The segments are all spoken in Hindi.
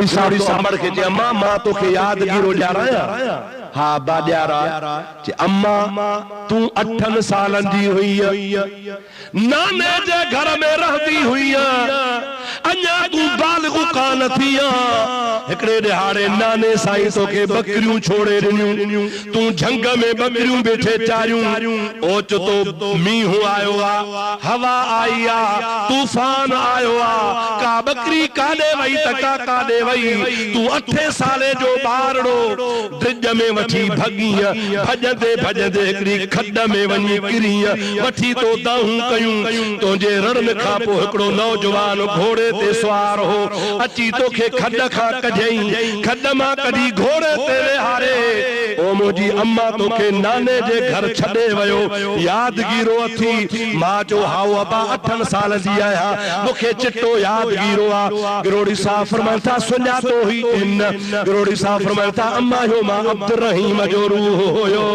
गिरोड़ी साहब तो अमर के जे अम्मा मां तोखे यादगीरो ॾियारायां हाँ बाड्यारा जे अम्मा तू 8 सालन जी हुई नाने जे घर में रहती हुई अञा तू बालिग कान थी हिकड़े ॾिहाड़े नाने साईं तोखे बकरियूं छोड़े ॾिनियूं तू झंग में बकरियूं बेठे चारियूं ओच तो मींहुं आयो आ हवा आई आ तूफान आयो आ का बकरी काॾे वई त का काॾे वई तू 8 साले जो ॿारड़ो ड्रिज में वठी भगी भजंदे भजंदे हिकड़ी खड्ड में वञी किरी वठी तो दाहूं कयूं तुंहिंजे रण खां पोइ हिकड़ो नौजवान घोड़े ते सवार हो अची तोखे खड्ड खां कढई खड्ड मां कढी घोड़े ते वेहारे ओ मुंहिंजी अम्मा तोखे नाने जे घर छॾे वयो यादगीरो अथी मां जो हाउ अबा 8 साल जी आहियां मूंखे चिट्टो यादगीरो आ गिरोड़ी साहब फरमाइनि था सुञातो हुई इन गिरोड़ी साहब फरमाइनि था अम्मा हो मां अब्दुर्रहीम जो रूह हुयो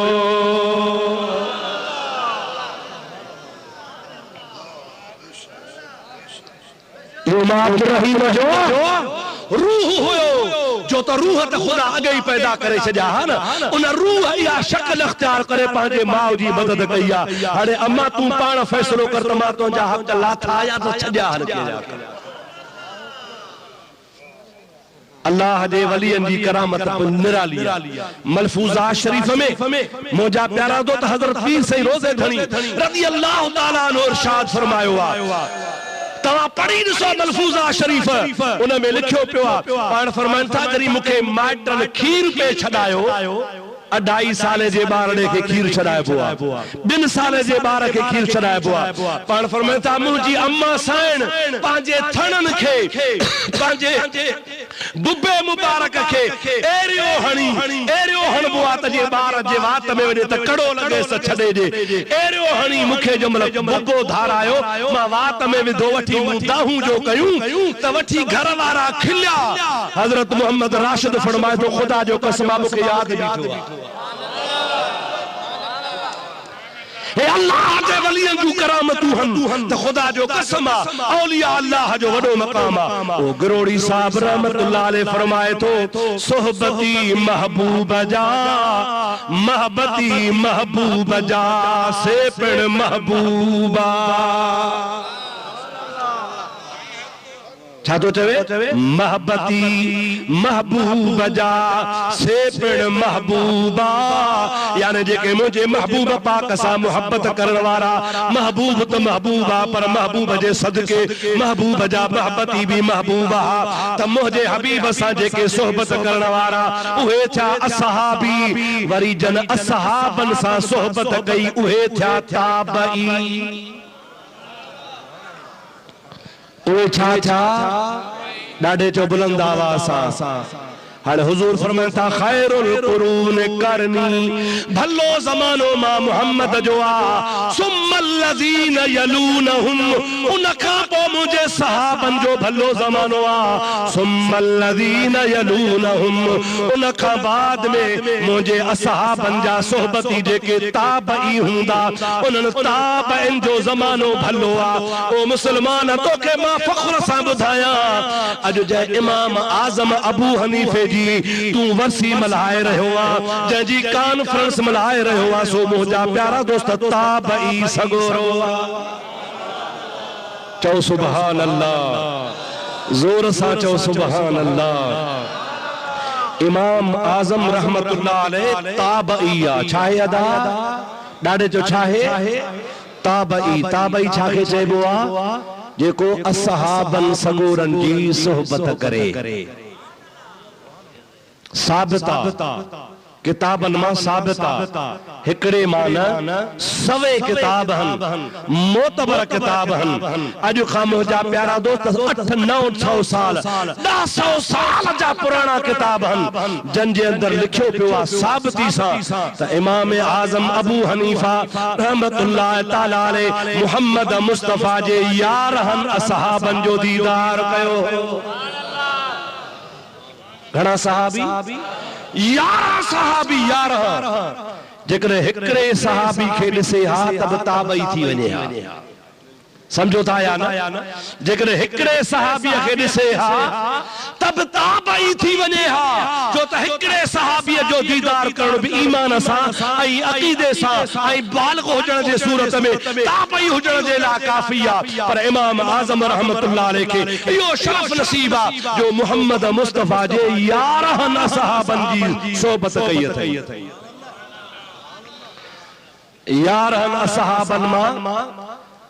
यो मां अब्दुर्रहीम जो रूह हुयो जो तो रूह त खुदा अगे ही पैदा करे छजा है ना उन रूह या शक्ल इख्तियार करे पांजे माउ जी मदद कईया हाणे अम्मा तू पाण फैसलो कर त मां तुंहिंजा हक़ लाथा या तो छजा हल के अल्लाह दे वलियन जी करामत निराली मलफूजा शरीफ में मोजा प्यारा दो हजरत पीर सही रोज़े धनी रज़ी अल्लाह ताला अन्हु इरशाद फरमायो आ तवा पढ़ी ॾिसो मलफूजा शरीफ उन में लिखियो पियो आ पाण फरमाइनि था जरी मूंखे माइटनि खीर पे छॾायो 2.5 साले जे ॿारड़े खे खीर छॾाइबो आ 2 साले जे ॿार खे खीर छॾाइबो आ पाण फरमाइनि था मुंहिंजी अम्मा साइण पंहिंजे थणनि खे पंहिंजे बुबे मुबारक खे एरियो हणबो आ त जे ॿार जे वात में वञे त कड़ो लॻेस छॾे ॾे एरियो हणी मूंखे जमल बुबो धारायो मां वात में विधो वठी मूं दाहूं जो कयूं त वठी घर वारा खिलिया हज़रत मोहम्मद राशिद फरमाए थो ख़ुदा जो कसम मूंखे यादि बीठो आहे अल्लाह जे वलियन जू करामतूं हन त खुदा जो कसम औलिया अल्लाह जो वडो मकाम ओ गिरोड़ी साहब रहमतुल्लाह अलैह फरमाए तो सोहबती महबूब जा से पिण महबूबा छा तो चवे महबती महबूब जा से पिण महबूबा यानी जेके मुझे महबूब पाक सा मोहब्बत करण वारा महबूब तो महबूबा पर महबूब जे सदके महबूब जा महबती भी महबूबा त मुझे हबीब सा जेके सोहबत करण वारा उहे छा असहाबी वरी जन असहाबन सा सोहबत कई उहे छा ताबई उहे छा ॾाढे चो बुलंद आवाज़ सां हाणे हुजूर फरमाइनि था खैरुल कुरून करनी भलो ज़मानो मां मोहम्मद जो आ सुम्मल लज़ीन यलूनहुम उन खां पोइ मुंहिंजे सहाबन जो भलो ज़मानो आ सुम्मल लज़ीन यलूनहुम उन खां बाद में मुंहिंजे असहाबन जा सोहबती जेके ताबई हूंदा उन्हनि ताबइन जो ज़मानो भलो आ ओ मुस्लमान तोखे मां फ़ख्र सां ॿुधायां अॼु जे इमाम आज़म अबू हनीफे तू वर्सी मल्हाए रहियो आ जंहिंजी कॉन्फ्रेंस मल्हाए रहियो आ सो मुंहिंजा प्यारा दोस्त ताबई सगोरो चओ सुभान अल्लाह जोर सां चओ सुभान अल्लाह इमाम आज़म रहमतुल्लाह अलैह ताबई आ छाहे अदा ॾाढे जो छाहे ताबई छाखे चइबो आ जेको असहाबन सगोरन जी सोहबत करे साबिता किताबन मां साबिता हिकड़े मान सवे किताब हन मोतबर किताब हन अज खां मुंहिंजा प्यारा दोस्त 800-900 साल 1000 साल जा पुराना किताब हन जंहिंजे अंदर लिखियो पियो आहे साबिती सां त इमाम आज़म अबू हनीफा रहमतुल्लाह ताला अलैह मुहम्मद मुस्तफा जे यार हन असहाबन जो दीदार कयो घणा सहाबी 11 सहाबी 11 जेकॾहिं हिकिड़े सहाबी खे ॾिसे हा त ताबई थी वञे हा समझो था या ना? जेकर हिकड़े सहाबीअ खे ॾिसे हा तब ताबई थी वञे हा जो त हिकड़े सहाबीअ जो दीदार करण भी ईमान सां ऐं अक़ीदे सां ऐं बालिग़ हुजण जे सूरत में ताबई हुजण जे लाइ काफ़ी आहे। पर इमाम आज़म रहमतुल्लाह अलैहि खे इहो शरफ़ नसीब आहे जो मुहम्मद मुस्तफ़ा जे 11 सहाबनि जी सोबत कई अथई। 11 सहाबनि मां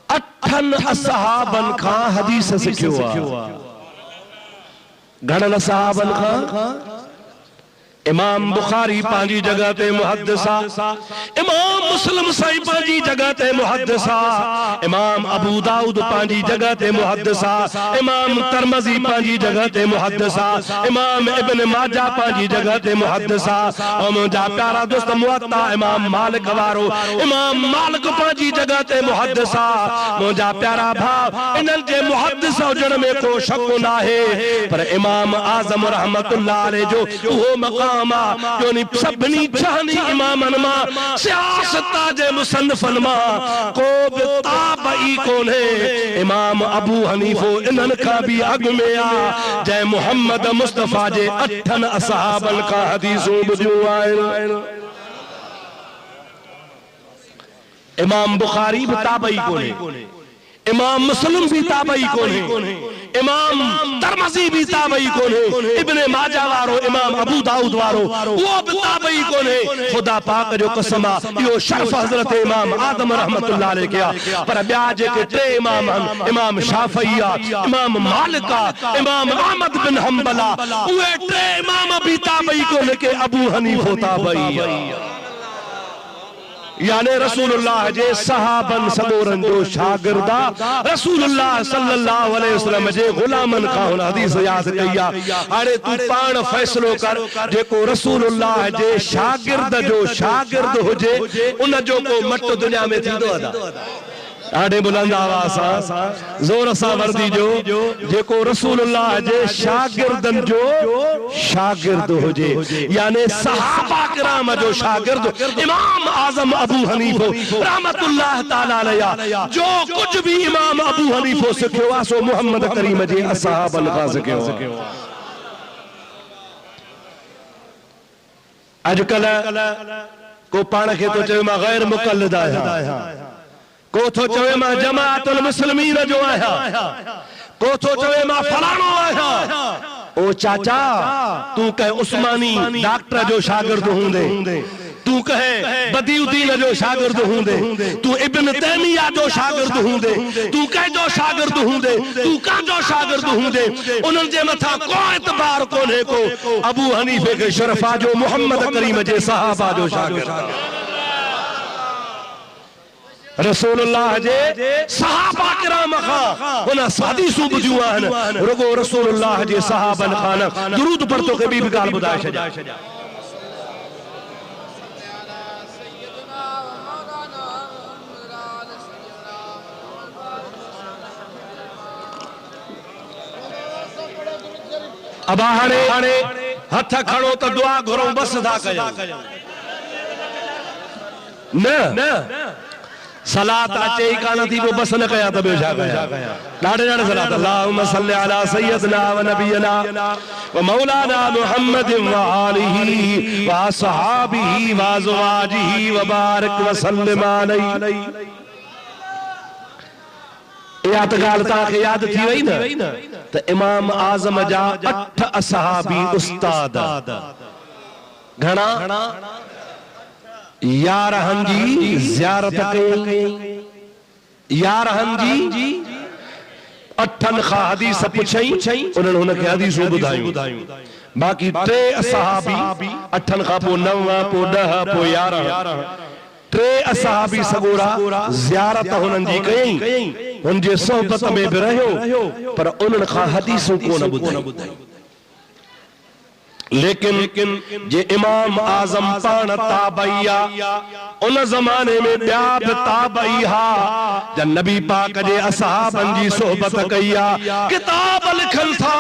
8 सहाबन खां हदीस सिखियो आहे। घणनि सहाबन खां? इमाम बुखारी पांजी जगह ते मुहद्दिस आहे, इमाम मुस्लिम साईं पांजी जगह ते मुहद्दिस आहे, इमाम अबू दाऊद पांजी जगह ते मुहद्दिस आहे, इमाम तिरमिज़ी पांजी जगह ते मुहद्दिस आहे, इमाम इब्न माजा पांजी जगह ते मुहद्दिस आहे। और मुंहिंजा प्यारा दोस्त मुअत्ता इमाम मालिक वारो, इमाम मालिक पांजी जगह ते मुहद्दिस आहे। मुंहिंजा प्यारा भाउ, इन्हनि जे मुहद्दिस हुजण में को शक न आहे, पर इमाम आज़म रहमतुल्लाह अलैहि जो उहो मक़ाम जो सभिनी छहनी इमामनि मां सियासत जे मुसन्निफ़नि मां को बि ताबई कोन्हे। इमाम अबू हनीफो इन्हनि खां बि अॻु में आहे जंहिं मुहम्मद मुस्तफ़ा जे 8 असहाबनि खां हदीसूं ॿुधियूं आहिनि। इमाम बुखारी भी ताबई कोने, इमाम मुस्लिम भी ताबई कोने, इमाम तिरमिज़ी भी ताबई कोने, इब्न माजा वारो इमाम अबू दाऊद वारो वो भी ताबई कोने। खुदा पाक जो कसम आहे इहो शरफ हज़रत इमाम आदम रहमतुल्लाह अलैहि किया। पर ॿिया जेके 3 इमाम आहिनि, इमाम शाफ़ई आहे, इमाम मालिक आहे, इमाम अहमद बिन हंबल आहे, उहे 3 इमाम भी ताबई कोने के अबू हनीफो ताबई आहे। यानी रसूलुल्लाह जे सहाबन सदोरन जो शागिर्दा रसूलुल्लाह सल्लल्लाहु अलैहि वसल्लम जे गुलामन खां हुन हदीस याद कई आहे। हाणे तू पाण फैसलो कर जेको रसूलुल्लाह जे शागिर्द जो शागिर्द हुजे उन जो को मट दुनिया में थींदो अदा। ॾाढे बुलंद आवाज़ सां ज़ोर सां वर्दी जो जेको रसूलुल्लाह जे शागिर्दन जो शागिर्द हुजे, यानी सहाबा किराम जो शागिर्द इमाम आज़म अबू हनीफो रहमतुल्लाह ताला अलैहि जो कुछ भी इमाम अबू हनीफो सिखियो आहे सो मुहम्मद करीम जे असहाबन खां सिखियो आहे। अॼुकल्ह को पाण खे तो चवे मां गैर मुक़ल्लिद आहियां, को तो चवे मां जमाअतुल मुस्लिमीन जो आहियां, को तो चवे मां फलाणो आहियां। ओ चाचा तू कहे उस्मानी डॉक्टर जो शागिर्द हूंदे, तू कहे बदीउद्दीन जो शागिर्द हूंदे, तू इब्न तैमिया जो शागिर्द हूंदे, तू कंहिंजो शागिर्द हूंदे, तू कंहिंजो शागिर्द हूंदे, उन्हनि जे मथां को एतबार कोन्हे को अबू हनीफे के शरफा जो मुहम्मद करीम जे सहाबा जो शागिर्द। रसूलुल्लाह जे सहाबा किराम खां हुन हदीसूं ॿुधियूं आहिनि। रुगो रसूलुल्लाह जे सहाबन खां दुरूद पर तो के ॿी बि ॻाल्हि ॿुधाए छॾिया। अब हाणे हथ खणो त दुआ घुरो बस था कयो न सलात अचे ही कान थी वो बस न कया त ॿियो छा कया। ॾाढे ॾाढे सलात अल्लाहुम्मा सल्लि अला सय्यदना व नबियना व मौलाना मुहम्मद व आलिही व असहाबिही व अज़वाजिही व बारिक व सल्लिम अलैहि। या त ॻाल्हि तव्हांखे यादि थी वई न त इमाम आज़म जा 8 असहाबी उस्ताद घणा 11 जी ज़ियारत कई, 11 जी 8 खां हदीस पुछई, उन्हनि हुनखे हदीसूं ॿुधायूं। बाक़ी 3 असहाबी 8 खां पोइ 9 पोइ 10 पोइ 11 3 असहाबी सगोरा ज़ियारत हुननि जी कई, हुन जे सोहबत में भी रहियो, पर उन्हनि खां हदीसूं कोन ॿुधाई। लेकिन जे इमाम आज़म पान ताबईया उन ज़माने में ॿिया बि ताबई हा जन नबी पाक जे असहाबन जी सोहबत कई आ। किताब लिखन था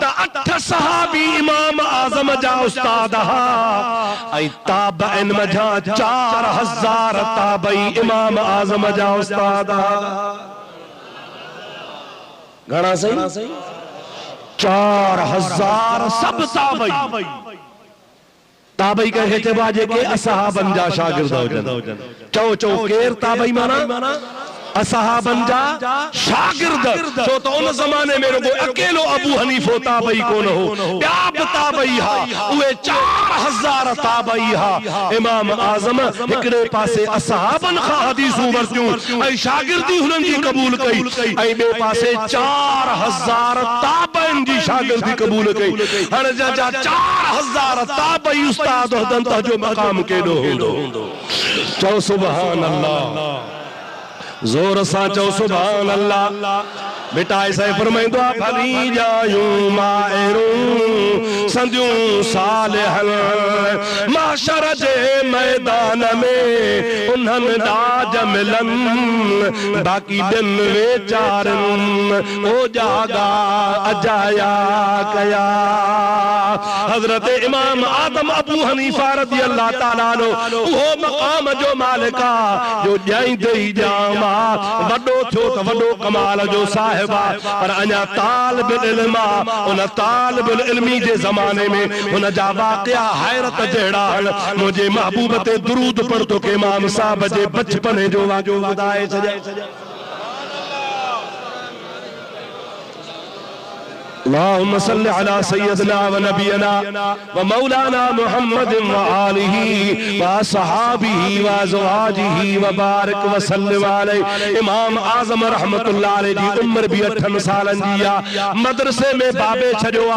त 8 सहाबी इमाम आज़म जा उस्ताद हा ऐं ताबईन मझा 4000 ताबई इमाम आज़म जा उस्ताद हा। घणा सही 4000 सब ताबई ताबई कहे चइबो आहे जेके असहाबन जा शागिर्द हुजन चओ चओ केर ताबई माना असहाबन जा शागिर्द छो तो उन ज़माने में रुगो अकेलो अबू हनीफो ताबई कोन हो ॿिया बि ताबई हा उहे 4000 ताबई हा इमाम आज़म हिकड़े पासे असहाबन खां हदीसूं वरतियूं ऐं शागिर्दी हुननि जी क़बूल कई ऐं ॿिए पासे 4000 ताबइन जी शागिर्दी क़बूल कई हाणे जा 4000 ताबई उस्ताद हुजन त जो मक़ाम केॾो हूंदो चओ सुभान अल्लाह जोर सा चो सुभान अल्लाह बेटा ऐसा फरमाइंदो आहे भली जायूं माहिरूं संदियूं सालिहन माशर जे मैदान में उन्हनि ॾाज मिलन बाक़ी दिन वेचारन ओ जागा अजाया कया हजरत इमाम आदम अबू हनीफा रज़ी अल्लाह ताला अन्हु वो मकाम जो मालिका जो ॼाईंदे ई ॼामा वॾो थियो त वॾो कमाल जो साहिबा पर अञा तालिब इल्म उन तालिब इल्मी जे ज़माने में हुन जा वाक़िया हैरत जहिड़ा आहिनि मुंहिंजे महबूब ते दुरूद पढ़ तो के इमाम साहब जे बचपन जो वाक़ियो ॿुधाए छॾिया अल्लाहुम्मा सल्लि अला सय्यदना व नबियना व मौलाना मुहम्मद व आलिही व असहाबिही व अज़वाजिही व बारिक व सल्लिम अलैहि इमाम आज़म रहमतुल्लाह अलैहि जी उम्र भी 8 सालन जी आ मदरसे में बाबे छॾियो आ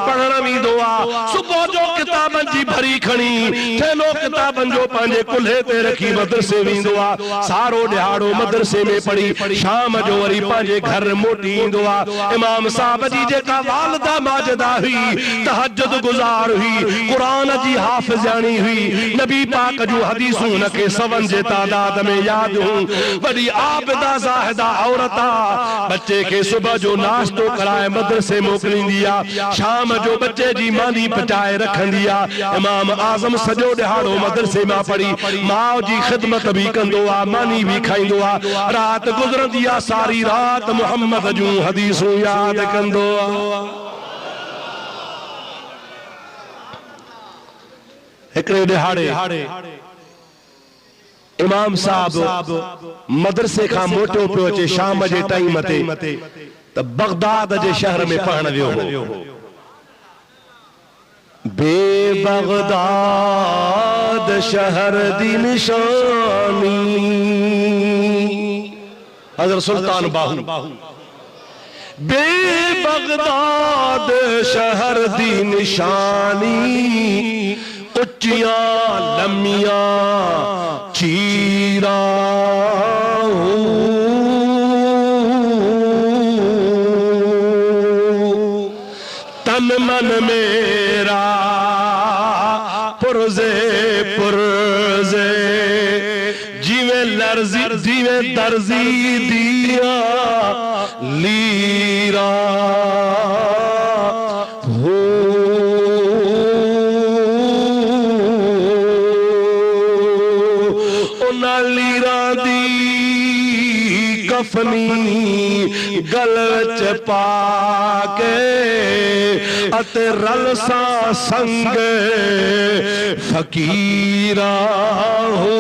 पढ़ण वेंदो आ सुबुह जो किताबन जी भरी खणी थेलो किताबन जो पंहिंजे कुल्हे ते रखी मदरसे वेंदो आ सारो ॾिहाड़ो मदरसे में पढ़ी शाम जो वरी पंहिंजे घर मोटी ईंदो आ इमाम साहब जी जेका वालिदा माजिदा हुई तहज्जुद गुज़ार हुई कुरान जी हाफ़िज़ानी हुई नबी पाक जो हदीसूं उनके सवन जे तादाद में याद हूं बड़ी आबिदा ज़ाहिदा औरत आ बच्चे के सुबह जो नाश्तो कराए मदरसे मोकिलींदी आ शाम जो बच्चे जी मानी पचाए रखंदी आ इमाम आज़म सॼो ॾिहाड़ो मदरसे मां पढ़ी माउ जी ख़िदमत भी कंदो आ मानी भी खाईंदो आ रात गुज़रंदी आ सारी रात मुहम्मद जूं हदीसूं याद कंदो आ हिकड़े ॾिहाड़े इमाम साहब मदरसे खां मोटियो पियो अचे शाम जे टाइम ते त बगदाद जे शहर में पढ़ण वियो हो बे बगदाद शहर दी निशानी हज़रत सुल्तान बाहू बे बगदाद शहर दी निशानी उच्चियां लम्मियां चीरा तन मन मेरा पुरजे पुरजे जीवे लर्जी जीवे दर्जी दिया लीरा हो उना लीरा दी कफनी गल च पाके अते रल सा संग फकीरा हो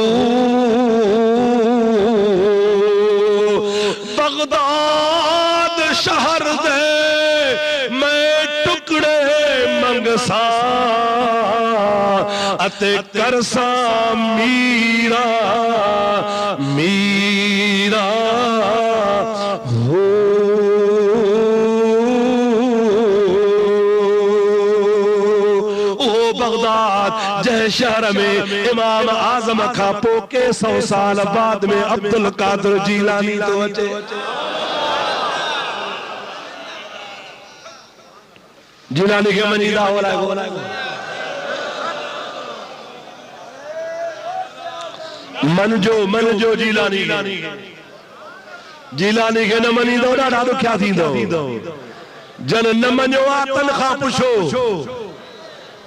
बगदाद शहर दे मैं टुकड़े मंगसा अते करसा मीरा मीरा हो ओ बगदाद जय शहर में इमाम आज़म का पोके 100 साल बाद में अब्दुल कादिर जीलानी तो अचे जीलानी के मनीदा होला मन जो जीलानी जीलानी के न मनीदो ॾाढा ॾुखिया थींदो जन न मञो आ तनख़्वाह पुछो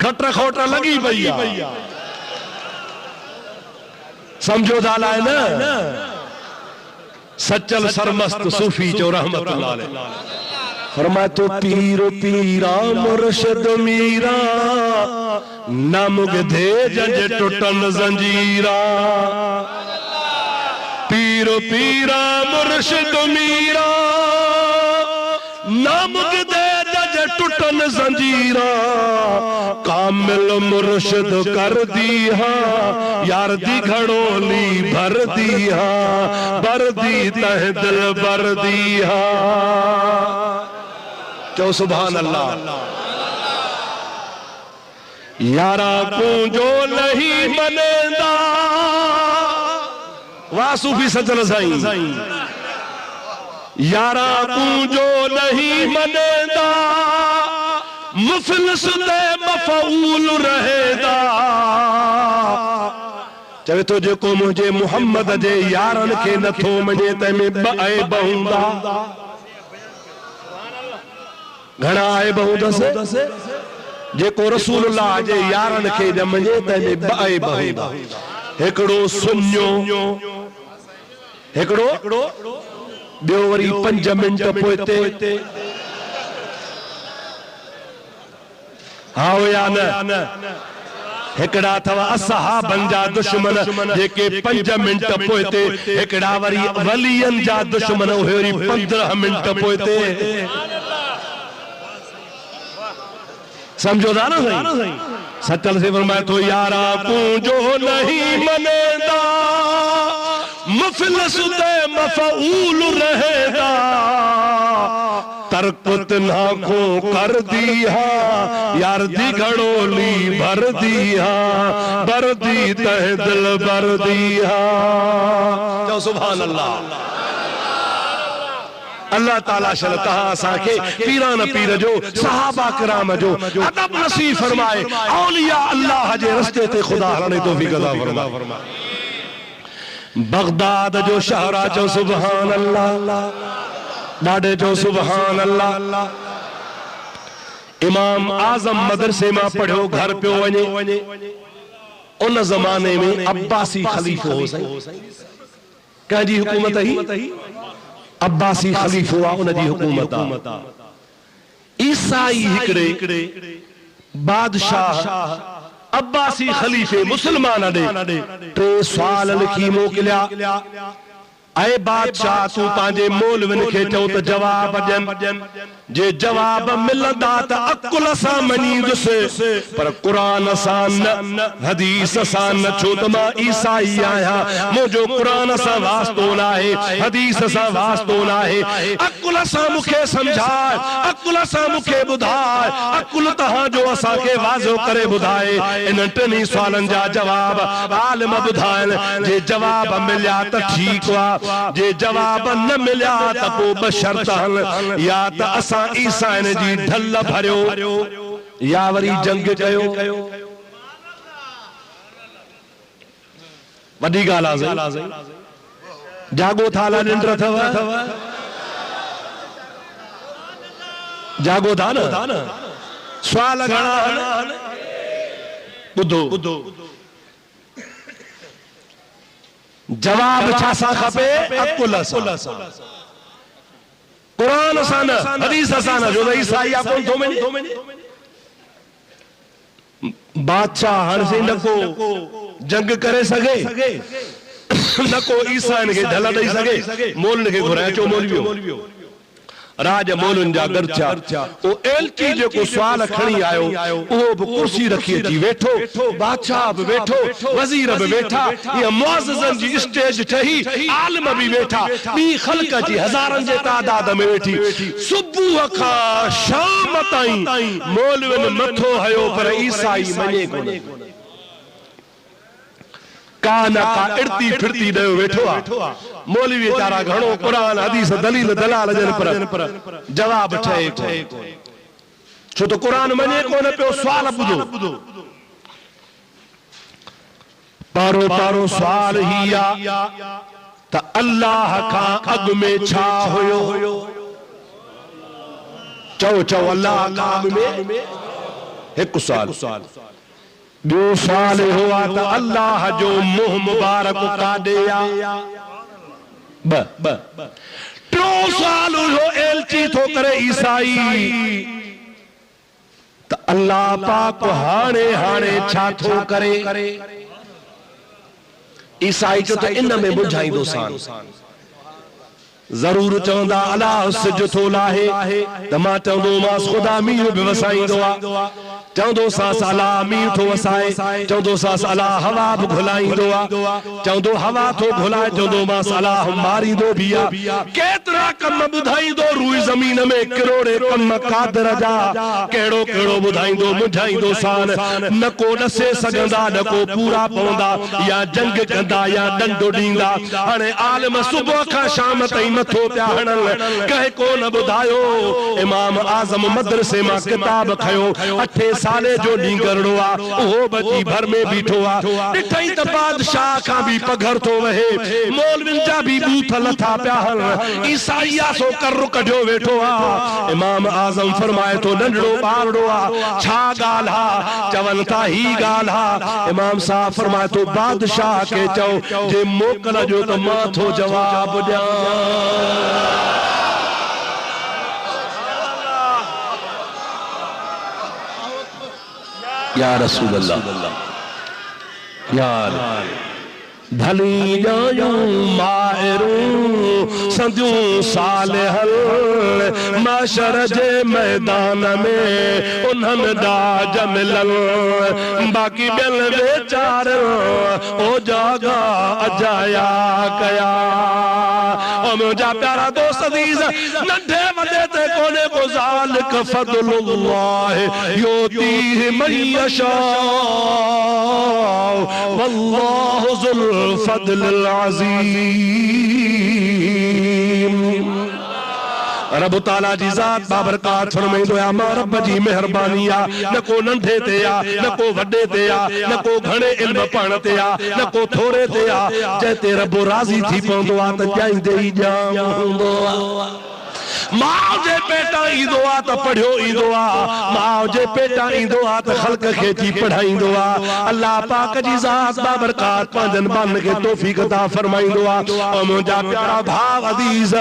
खट खोट लगी पई आ समझो था लाए न सचल सरमस्त सूफी जो रहमतुल्लाह अलैह फरमाए तो पीर पीरा मुर्शिद मीरा नामुगधे जंज टुटन जंजीरा पीर पीरा मुर्शिद मीरा नामुगधे जंज टुटन जंजीरा कामिल मुर्शिद कर दिया यार दी घड़ोली भर दिया भर दी तह दिल भर दिया तो सुभान अल्लाह यारा को जो नहीं मनेंदा वाह सूफी सजन साईं यारा को जो नहीं मनेंदा मुफलिस दे मफऊल रहेदा चवे तो जेको मुझे मोहम्मद जे यारन के नथो मने तमे बए बहुंदा घणा आए बहुदस जेको रसूलुल्लाह जे यारन के जमजे तमे बए बहुंदा एकड़ो सुन्यो एकड़ो बियो वरी 5 मिनट पोइते हाँ या न एकड़ा थवा असहाबन जा दुश्मन जेके 5 मिनट पोइते एकड़ा वरी वलियन जा दुश्मन वरी 15 मिनट पोइते समझो था ना सही सचल से फरमाए तो यारा को जो नहीं मनेदा मुफलिस दे मफऊल रहेगा तरकुत नाखो कर दिया यार दी घड़ोली भर दिया भर दी तह दिल भर दिया तो सुभान अल्लाह अल्लाह ताला शरता साके पीरान पीर जो सहाबा किराम जो अदब नसीब फरमाए औलिया अल्लाह जे रस्ते ते खुदा हरने तौफीक अता फरमाए बगदाद जो शहरा जो सुभान अल्लाह डाडे जो सुभान अल्लाह इमाम आजम मदरसे में पढ़ो घर पे वने उन जमाने में अब्बासी खलीफो हो सही कंहिंजी हुकूमत ही अब्बासी खलीफो आ उन जी हुकूमत ईसाई हिकड़े बादशाह अब्बासी खलीफे मुसलमान दे 3 सवाल लिखी मोकलिया ऐ बादशाह तू पांजे मौलविन के चो तो जवाब ॾियन जे जवाब मिलंदा त अकुल सां मञींदुसि पर क़ुरान सां न हदीस सां न छो त मां ईसाई आहियां मुंहिंजो क़ुरान सां वास्तो न आहे हदीस सां वास्तो न आहे अकुल सां मूंखे सम्झाए अकुल सां मूंखे ॿुधाए अकुल तव्हांजो असांखे वाज़ो करे ॿुधाए इन 3 सवालनि जा जवाब आलिम ॿुधाइनि जे जवाब मिलिया त ठीकु आहे जे जवाब न मिलिया त पोइ ब शर्त या त असां ईसाइन जी ढल भरियो या वरी जंग कयो वॾी ॻाल्हि आहे जागो थाला निंड अथव जागो था न सवाल घणा ॿुधो जवाब छा सां खपे अकुल सां कुरान सां न हदीस सां न जो ईसाई आ कोन थो मञे बादशाह हर से न को जंग करे सके न को ईसाइन के ढल ॾेई सके मोल के घुराए चो मौलवियो राज मोलन जा गर्चा ओ एलची जेको सवाल खणी आयो ओ भी कुर्सी रखी अची वेठो बादशाह भी वेठो वजीर भी वेठा ये मुअज़्ज़ज़न जी स्टेज ठही आलिम भी वेठा बी खल्क जी हजारन जे तादाद में वेठी सुबह का शाम ताईं मौलविन मथो हयो पर ईसाई मने कोन काना का इड़ती फिरती दयो वेठो आ मौलवी तारा घणो कुरान हदीस दलील दलाल जन पर जवाब ठहे छो तो कुरान मने कोन पियो सवाल ॿुधो पारो पारो सवाल ही आ त अल्लाह का अग में छा हुयो चओ चओ अल्लाह का अग में एक सवाल दो सवाल हुआ तो अल्लाह जो मुंह मुबारक काॾे आ टियों साल हो एलची थो करे ईसाई तो अल्लाह पाक हाणे हाणे छा थो करे ईसाई जो तो इन में बुझाईंदो सान जरूर चवंदा अलाह सिज थो लाहे त मां चवंदो मां खुदा मींहुं बि वसाईंदो आहे चवंदो सास अलाह मींहुं थो वसाए चवंदो सास अलाह हवा बि घुलाईंदो आहे चवंदो हवा थो घुलाए चवंदो मां अलाह मारींदो बि आहे केतिरा कम ॿुधाईंदो रूई ज़मीन में किरोड़े कम कादर जा कहिड़ो कहिड़ो ॿुधाईंदो मुझाईंदो सान न को ॾसे सघंदा न को पूरा पवंदा या जंग कंदा या ॾंडो ॾींदा हाणे आलिम सुबुह खां शाम ताईं मथो पिया हणन कंहिं को न ॿुधायो इमाम आज़म मदरसे मां किताब खयो 8 साले जो ॾींगरड़ो आहे उहो बची भर में बीठो आहे ॾिठई त बादशाह खां बि पघर थो वहे मौलविन जा बि बूथ लथा पिया हल ईसाईया सो कर कढियो वेठो आहे इमाम आज़म फरमाए थो नंढड़ो ॿारड़ो आहे छा ॻाल्हि आहे चवनि था ही ॻाल्हि आहे इमाम साहब फरमाए थो बादशाह खे चओ जे मोकल जो त मां थो जवाब ॾियां या रसूल अल्लाह यार भली जायूं माहिरूं संदियूं सालिहल माशर जे मैदान में उन्हनि ॾाज मिलल बाक़ी ॿियनि वेचारनि ओ जागा अजाया कया ओ मुंहिंजा प्यारा दोस्त अज़ीज़ नंढे वॾे ते कोने को ज़ालिक फ़ज़्लुल्लाह युतीह मन यशा वल्लाहु ज़ुल फ़ज़्लिल अज़ीम रब ताला जी ज़ात बाबरकात फरमाईंदो आहे मां रब जी मेहरबानी आहे न को नंढे ते आहे न को वॾे ते आहे न को घणे इल्म पढ़ण ते आहे न को थोरे ते आहे जंहिं ते रब राज़ी थी पवंदो आहे त ॼाईंदे ई ॼाम हूंदो आहे माउ जे पेटां ईंदो आहे त पढ़ियो ईंदो आहे माउ जे पेटां ईंदो आहे त ख़ल्क़ खे थी पढ़ाईंदो आहे अल्लाह पाक जी ज़ात बाबरकात पंहिंजनि बाननि खे तौफ़ीक़ अता फरमाईंदो आहे ऐं मुंहिंजा प्यारा भाउ अज़ीज़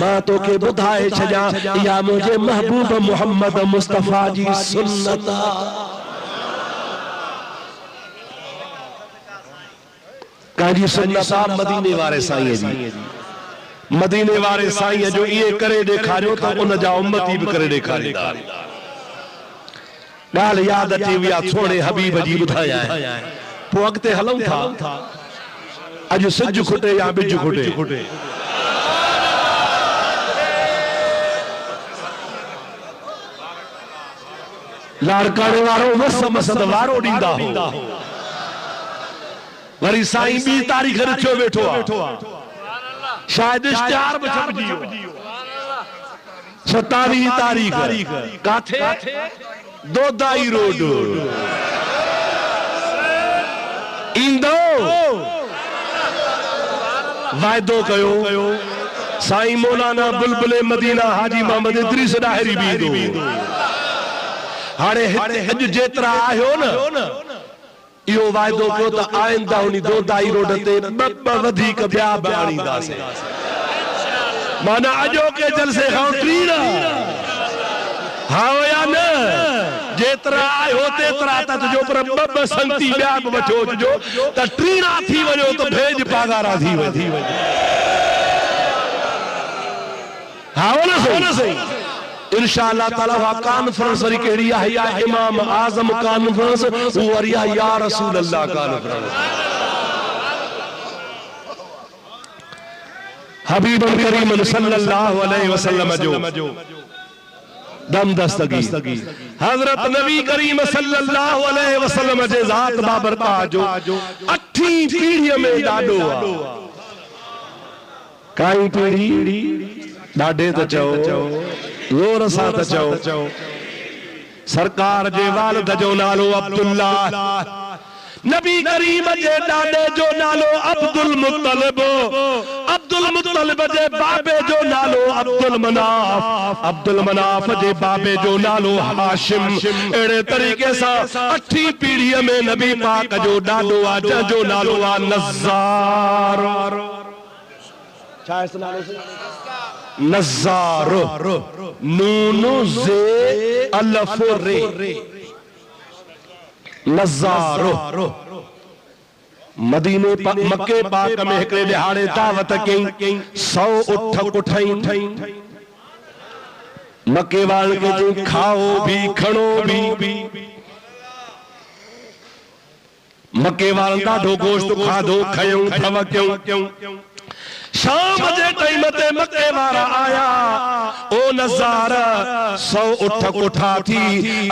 मां तोखे ॿुधाए छॾियां इहा मुंहिंजे महबूब मुहम्मद मुस्तफ़ा जी सुन्नत काजी सुन्नत मदीने वारे साईं जी मदीने वारे साईं जो ये करे ॾेखारियो त उन जा उम्मती भी करे ॾेखारींदा ॻाल्हि यादि अची वई आहे सोणे हबीब जी ॿुधाया आहे पोइ अॻिते हलूं था अॼु सिज खुटे या बिज खुटे लाड़काणे वारो मस मसद वारो ॾींदा हो वरी साईं ॿी तारीख़ रखियो वेठो आहे शायद इश्तिहार में छपजी 27 तारीख काथे दोदाई रोड इंदो वायदो कयो साईं मौलाना बुलबुल मदीना हाजी मोहम्मद इदरीस डाहरी भी इंदो हाणे अॼु जेतिरा आहियो न इहो वायदो कयो त आइंदा उन दोदाई रोड ते ॿ वधीक ॿिया बि आणींदासीं माना अॼोके जलसे खां टीना हा या न जेतिरा आहियो तेतिरा त जो पर ॿ संगती ॿिया बि वठो अचिजो त टीना थी वञो त भेज पागारा थी वञे हा न सही इंशाअल्लाह ताला वा कॉन्फ्रेंस वरी केड़ी है या इमाम आजम कॉन्फ्रेंस वो वरी या रसूल अल्लाह कॉन्फ्रेंस हबीब करीम सल्लल्लाहु अलैहि वसल्लम जो दम दस्तगी हजरत नबी करीम सल्लल्लाहु अलैहि वसल्लम जे ज़ात बाबरकात जो 8वीं पीढ़ी में ॾाढो काई पीढ़ी ॾाढे त चओ ज़ोर सां त चओ सरकार जे वालिद जो नालो अब्दुल्ला नबी करीम जे ॾाॾे जो नालो अब्दुल मुत्तलिब जे बाबे जो नालो अब्दुल मनाफ जे बाबे जो नालो हाशिम अहिड़े तरीक़े सां 8वीं पीढ़ीअ में नबी पाक जो ॾाॾो आहे जंहिंजो नालो आहे नज़ार नज़ारो नूनो जे अलफ रे नज़ारो मदीने मक्के पाक में हिकिड़े ॾिहाड़े दावत कई 100 उठ कुठाई मक्के वाले के जी खाओ भी खणो भी मक्के वाले ॾाढो गोश्त खाधो खयूं थव क्यों शाम जे टाइम ते मक्के वारा आया ओ नज़ारा 100 उठ कोठा थी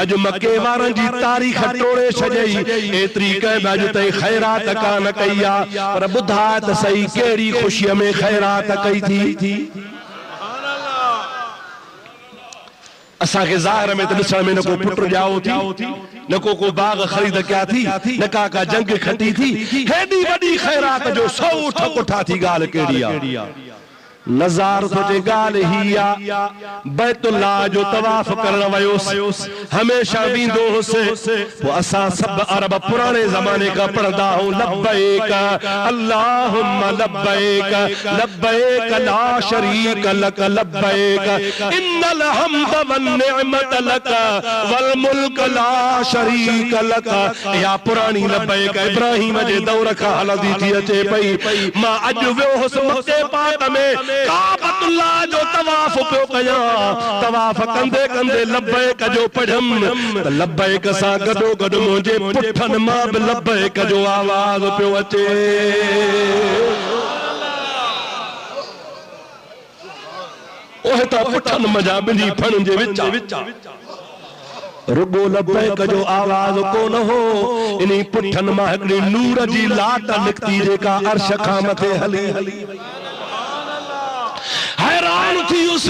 अज मक्के वारन जी तारीख़ टोड़े छजई एतरी कह अज ताईं खैरात कान कई पर बुधा त सही केड़ी खुशी में खैरात कई थी असा के ज़ाहिर में तो ॾिसण में न को पुट जाओ थी न को बाग खरीद क्या थी न का जंग खटी थी हेडी वडी खैरात जो 100 उठ कोठा थी गाल केड़ी आ नज़ार सोचे गाल ही आ बैतुल्लाह जो तवाफ करण वयोस हमेशा वींदो हुसे वो असा सब अरब पुराने जमाने का पढ़दा हूं लब्बैक अल्लाहुम्मा लब्बैक लब्बैक ला शरीक लक लब्बैक इन्नल हम्द वन निअमत लक वल मुल्क ला शरीक लक या पुरानी लब्बैक इब्राहिम जे दौर का हलदी थी अचे पई मां अज वियो हुस मक्के पाक में काबतुल्लाह जो तवाफ पियो कया तवाफ कंदे कंदे लब्बैक जो पढ़म त लब्बैक सा गडो गड मुझे पुठन मां भी लब्बैक जो आवाज पियो अचे ओहे त पुठन मजा बिनी फण जे विचा रुगो लब्बैक जो आवाज कोन हो इनी पुठन मां हिकड़ी नूर जी लाट निकती जेका अर्श खां मथे हली हैरान थी उस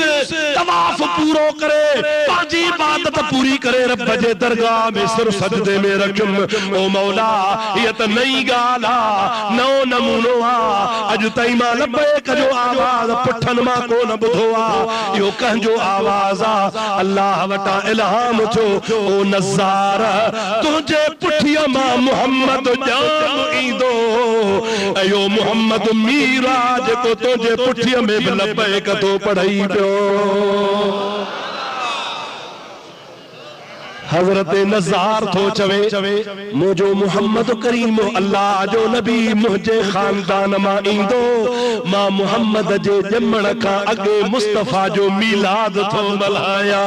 तवाफ पूरो करे पाजी इबादत पूरी करे रब जे दरगाह में सिर सजदे में रखम ओ मौला ये त नई गाला नौ नमूनो आ अज ताई मां लब्बैक जो आवाज पुठन मां कोन बुधो आ यो कह जो आवाज आ अल्लाह वटा इल्हाम छो ओ नज़ारा तुझे पुठिया मां मोहम्मद जान ईंदो अयो मोहम्मद मीराज को तुझे पुठिया में भी लब्बैक तो पढ़ाई पियो हजरत नज़ार थो चवे मुझो मोहम्मद करीम अल्लाह जो नबी मुझे खानदान मां ईंदो मां मोहम्मद जे जमण का अगे मुस्तफा जो मीलाद थो मल्हाया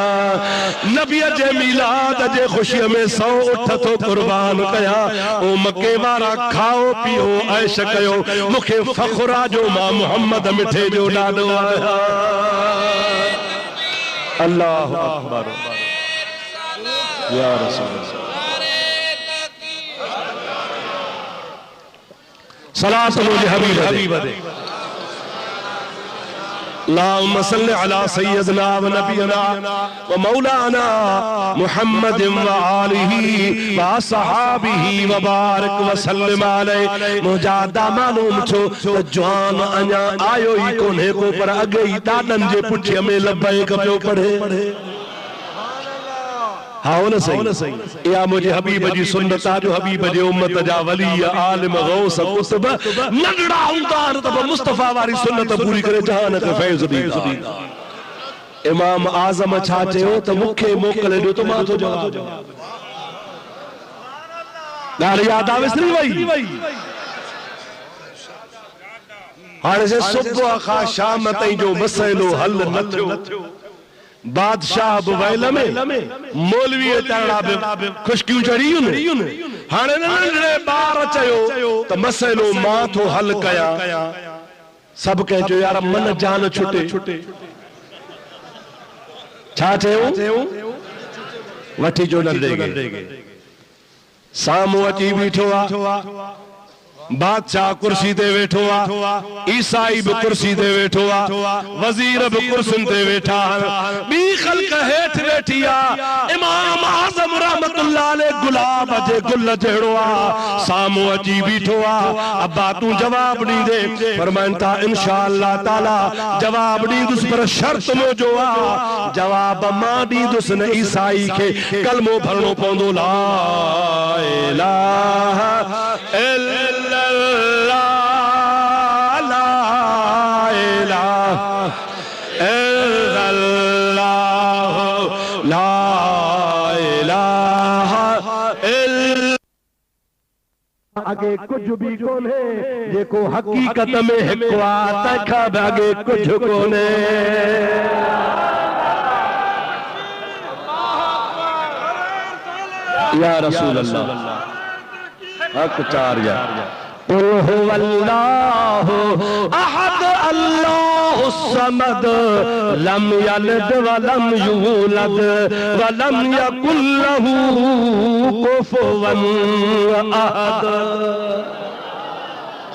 नबी जे मीलाद जे खुशी में 100 उठ थो कुर्बान कया ओ मक्के वारा खाओ पियो ऐश कयो मुखे फखरा जो मां मोहम्मद मिठे जो ॾाढो आया अल्लाह अकबर या रसूल सलात मुझे हबीब दे अल्लाहुम्मा सल्लि अला सय्यदना व नबियना व मौलाना मुहम्मद व आलिहि व असहाबिहि व बारिक व सल्लिम अलैहि मुजादा मालूम छो जवान अञा आयो ही कोन्हे को पर अगे ही ॾाॾनि जे पुठिया में लब्बैक पियो पढ़े हाँ न सही या मुझे हबीब जी सुन्नत जो हबीब जे उम्मत जा वली आलिम गौस कुतुब नगड़ा हुंदार तब मुस्तफा वारी सुन्नत पूरी करे जहान के फैज़ दीदा इमाम आजम छा चयो त मुखे मोकले ॾियो त मां तो जवाब ॻाल्हि याद आवे सही वई हाणे से सुबह खां शाम ताईं जो मसइलो हल न थियो बादशाह बुवैल में मौलवी ताड़ा खुशकियूं चढ़ियूं हाणे नंढड़े ॿार चयो त मसइलो मां थो हल कया सब कह जो यार मन जान छुटे छा चयो वठी जो नंढे सामू अची बीठो आ बादशाह कुर्सी ते वेठो आ ईसाई भी कुर्सी ते वेठो आ वजीर भी कुर्सिन ते वेठा बी खल्क हेठ वेठी आ इमाम आजम रहमतुल्लाह अलैह गुलाब जे गुल जहिड़ो आ सामू अची बीठो आ अब्बा तू जवाब दी दे फरमाइन था इंशाअल्लाह ताला जवाब दींदुस पर शर्त मोजो आ जवाब मां दींदुस न ईसाई के कलमो भरणो पवंदो ला इलाहा इल्लल्लाह ला ला इलाहा इल्ला आगे कुछ भी कोने जेको हकीकत में हिकवा तखा आगे कुछ कोने या रसूल अल्लाह हक चार या कुल हुवल्लाहु अहद अल्लाहु समद लम यलिद वलम यूलद वलम यकुल लहू कुफुवन अहद।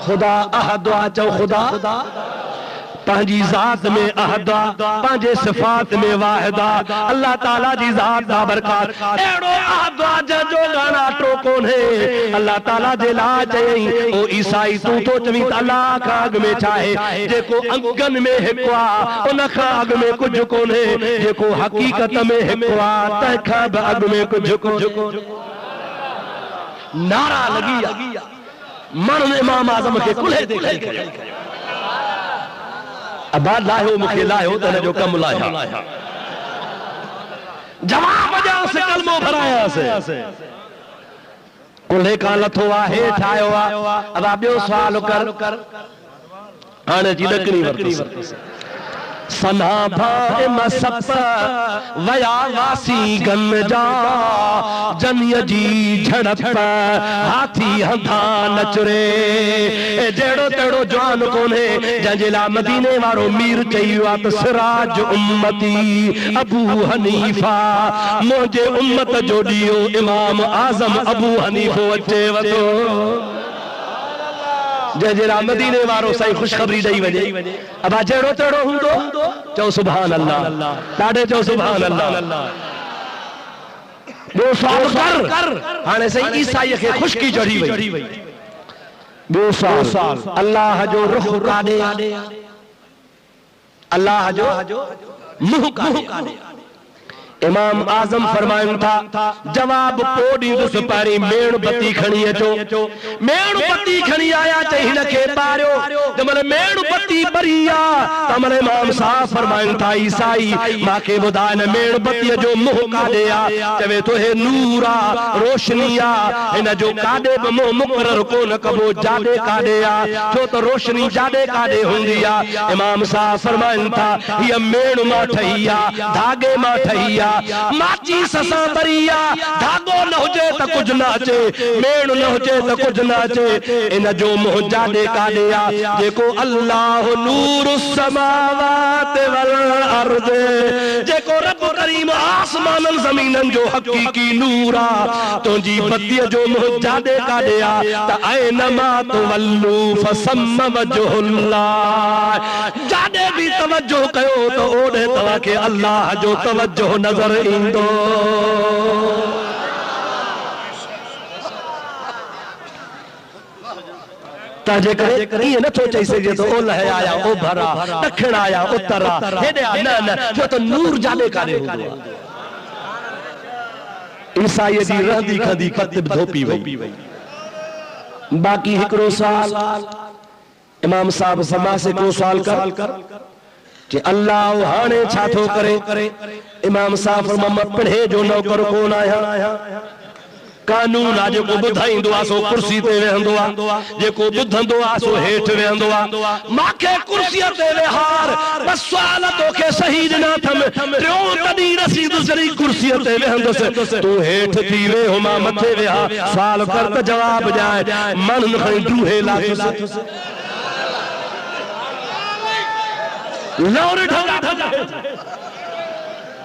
खुदा अहद चो खुदा पंहिंजी ज़ात में अहदा पंहिंजे सिफ़ात में वाहिदा अल्लाह ताला जी ज़ात दा बरकात एड़ो अहदा जो गाना टो कोन्हे अल्लाह ताला जे ला चई ओ ईसाई तू तो चवी अल्लाह का अग में चाहे जेको अंगन में हिकवा उन का अग में कुछ कोन्हे जेको हकीकत में हिकवा तंखा अग में कुछ को नारा लगी मन इमाम आज़म के कुल्हे देखी अबाद लायो मुखे लायो तन जो कम लाया जवाब जा से कलमो भराया से कुल्हे का लथो आहे ठायो आ अब बियो सवाल कर हाने जी दकनी वरतस सना भाए मसप वया वासी गंजा जनिय जी झड़प हाथी हंधा नचरे जेड़ो तेड़ो जवान कोने जंहिंजे मदीने वारो मीर चई वा त सिराज उम्मती अबू हनीफा मुझे उम्मत जो ॾियो इमाम आज़म अबू हनीफो अचे वतो जंहिंजे मदीने वारो साईं खुशखबरी ॾेई वञे अब जेड़ो तेड़ो हूंदो चओ सुभान अल्लाह ॾाढे चओ सुभान अल्लाह ॿियो सवाल कर हाणे साईं ईसाईअ खे खुशकी चढ़ी वई ॿियो सवाल अल्लाह जो रुख काॾे अल्लाह जो मुंह काॾे इमाम आज़म फरमाइन था जवाब पोड़ी दुस पारी मेणबत्ती खणी अचो मेणबत्ती खणी आया चई हिन खे पारियो जमल मेणबत्ती बरिया तमल इमाम साहब फरमाइन था ईसाई माके बुधाए न मेणबत्ती जो मुंह काॾे आ चवे तो हे नूर आ रोशनी आ हिन जो काॾे बि मुंह मुक़रर कोन कबो जाॾे काॾे आ छो त रोशनी जाॾे काॾे हूंदी आ इमाम साहब फरमाइन था हीअ मेण मां ठही आ धागे मां ठही आ माची ससा बरिया धागो न हुजे त कुछ न अचे मेण न हुजे त कुछ न अचे इन जो मुंह जाॾे काॾे आ जेको अल्लाह नूर समावात वल अर्द जेको रब करीम आसमानन ज़मीनन जो हकीकी नूर आ तुंहिंजी बत्तीअ जो मुंह जाॾे काॾे आ त ऐनमा तुवल्लू फसम वजहुल्लाह जाॾे बि तवज्जो कयो त ओॾे तव्हां खे अल्लाह जो तवज्जो नज़र इंदो ताजे करे ये न सोचे सके तो ओलह आया ओ भरा दक्षिण आया उत्तरा हेडे न जो तो नूर जाने काने हुंदो ईसाई दी रहदी खदी खत धोपी वई बाकी हिकड़ो सवाल इमाम साहब समा से को सवाल कर कि अल्लाह हाने छा थो करे इमाम साहब फरमाया पढ़े जो नौकर कोन आया कानून आ जेको बुधाईंदो आ सो कुर्सी ते वेहंदो आ जेको बुधंदो आ सो हेठ वेहंदो आ माखे कुर्सी ते वेहार बस सवाल तोखे सही न थम टियों कदी रसीद सरी कुर्सी ते वेहंदस तू हेठ थी वे हुमा मथे वेहा सवाल कर त जवाब जाए मन न खई दूहे लाथस लौर ढंगा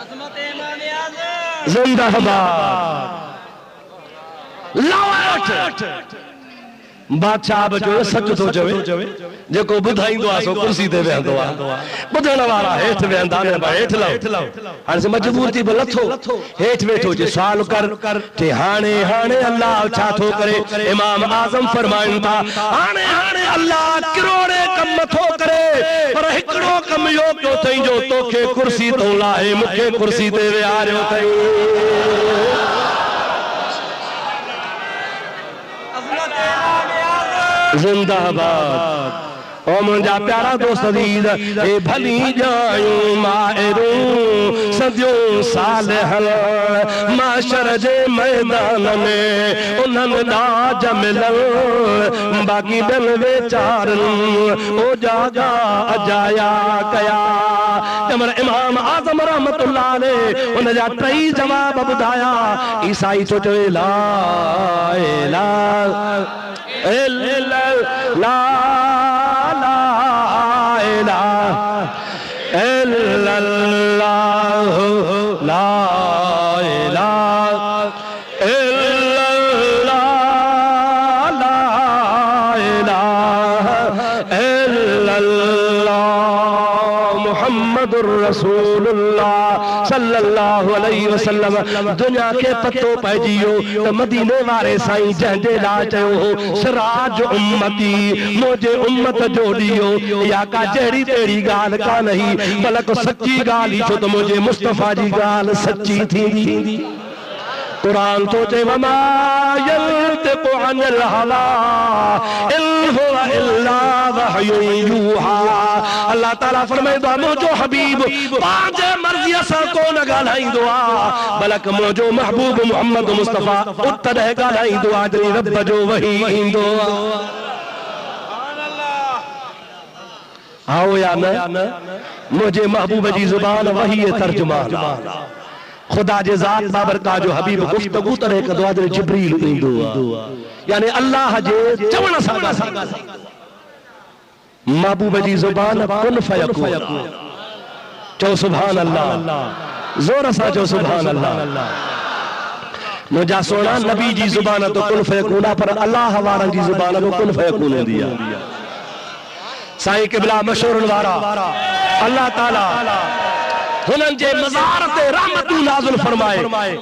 अजमत इमाम आज़म जिंदाबाद लावट बादशाह बजो सच तो चवे जेको बुधाईंदो आ सो कुर्सी ते वेहंदो आ बुधण वाला हेठ वेहंदा ने हेठ लाओ हाणे से मजबूर थी लथो हेठ वेठो जे सवाल कर के हाणे अल्लाह छा थो करे इमाम आज़म फरमाइन था हाणे अल्लाह करोड़े कम थो करे पर हिकड़ो कम यो क्यों थई जो तोखे कुर्सी तो लाए मुखे कुर्सी ते वेहारियो थई जिंदाबाद ओ मुंहिंजा प्यारा दोस्त अज़ीज़, ए भली जायूं माहिरूं सदियूं साल हल माशर जे मैदान में उन्हनि ॾाज मिलल बाक़ी ॿियनि वेचारनि ओ जागा अजाया कया। जमल इमाम आज़म रहमतुल्लाह अलैह उन जा टई जवाब ॿुधाया। ईसाई तो चवे ला इलाहा इल्लल्लाह ला रसूलुल्लाह सल्लल्लाहु अलैहि वसल्लम दुनिया के पतो पइजियो त मदीने वारे साईं जंहिंजे लाइ चयो हो सिराज उम्मती मुंहिंजे उम्मत जो ॾियो। या का जहिड़ी तहिड़ी ॻाल्हि कान ही बल्कि सच्ची ॻाल्हि छो त मुंहिंजे मुस्तफ़ा जी ॻाल्हि सच्ची थींदी। कुरान तो चे वमा यंतिकु अनिल हवा इन हुवा इल्ला वहयुन यूहा। अल्लाह ताला फरमाईंदो आहे मुंहिंजो हबीब पंहिंजे मर्ज़ीअ सां कोन ॻाल्हाईंदो आहे बल्कि मुंहिंजो महबूब मोहम्मद मुस्तफ़ा उतॾहिं ॻाल्हाईंदो आहे जॾहिं रब जो वही ईंदो आहे। आओ या न मुंहिंजे महबूब जी ज़ुबान वही तर्जुमान खुदा जे ज़ात बाबरका जो हबीब गुफ्तगू तरह कंदो आहे जिब्रील ईंदो आहे यानी अल्लाह जे चवण सां महबूब जी ज़ुबान कुन फयकून। चओ सुभान अल्लाह, ज़ोर सां चओ सुभान अल्लाह। मुंहिंजा सोना नबी जी ज़ुबान तो कुन फयकून आहे पर अल्लाह वारनि जी ज़ुबान तो कुन फयकून हूंदी आहे। साईं क़िबला मशहूरनि वारा अल्लाह ताला हुननि जे मज़ार ते रहमतूं नाज़िल फरमाए।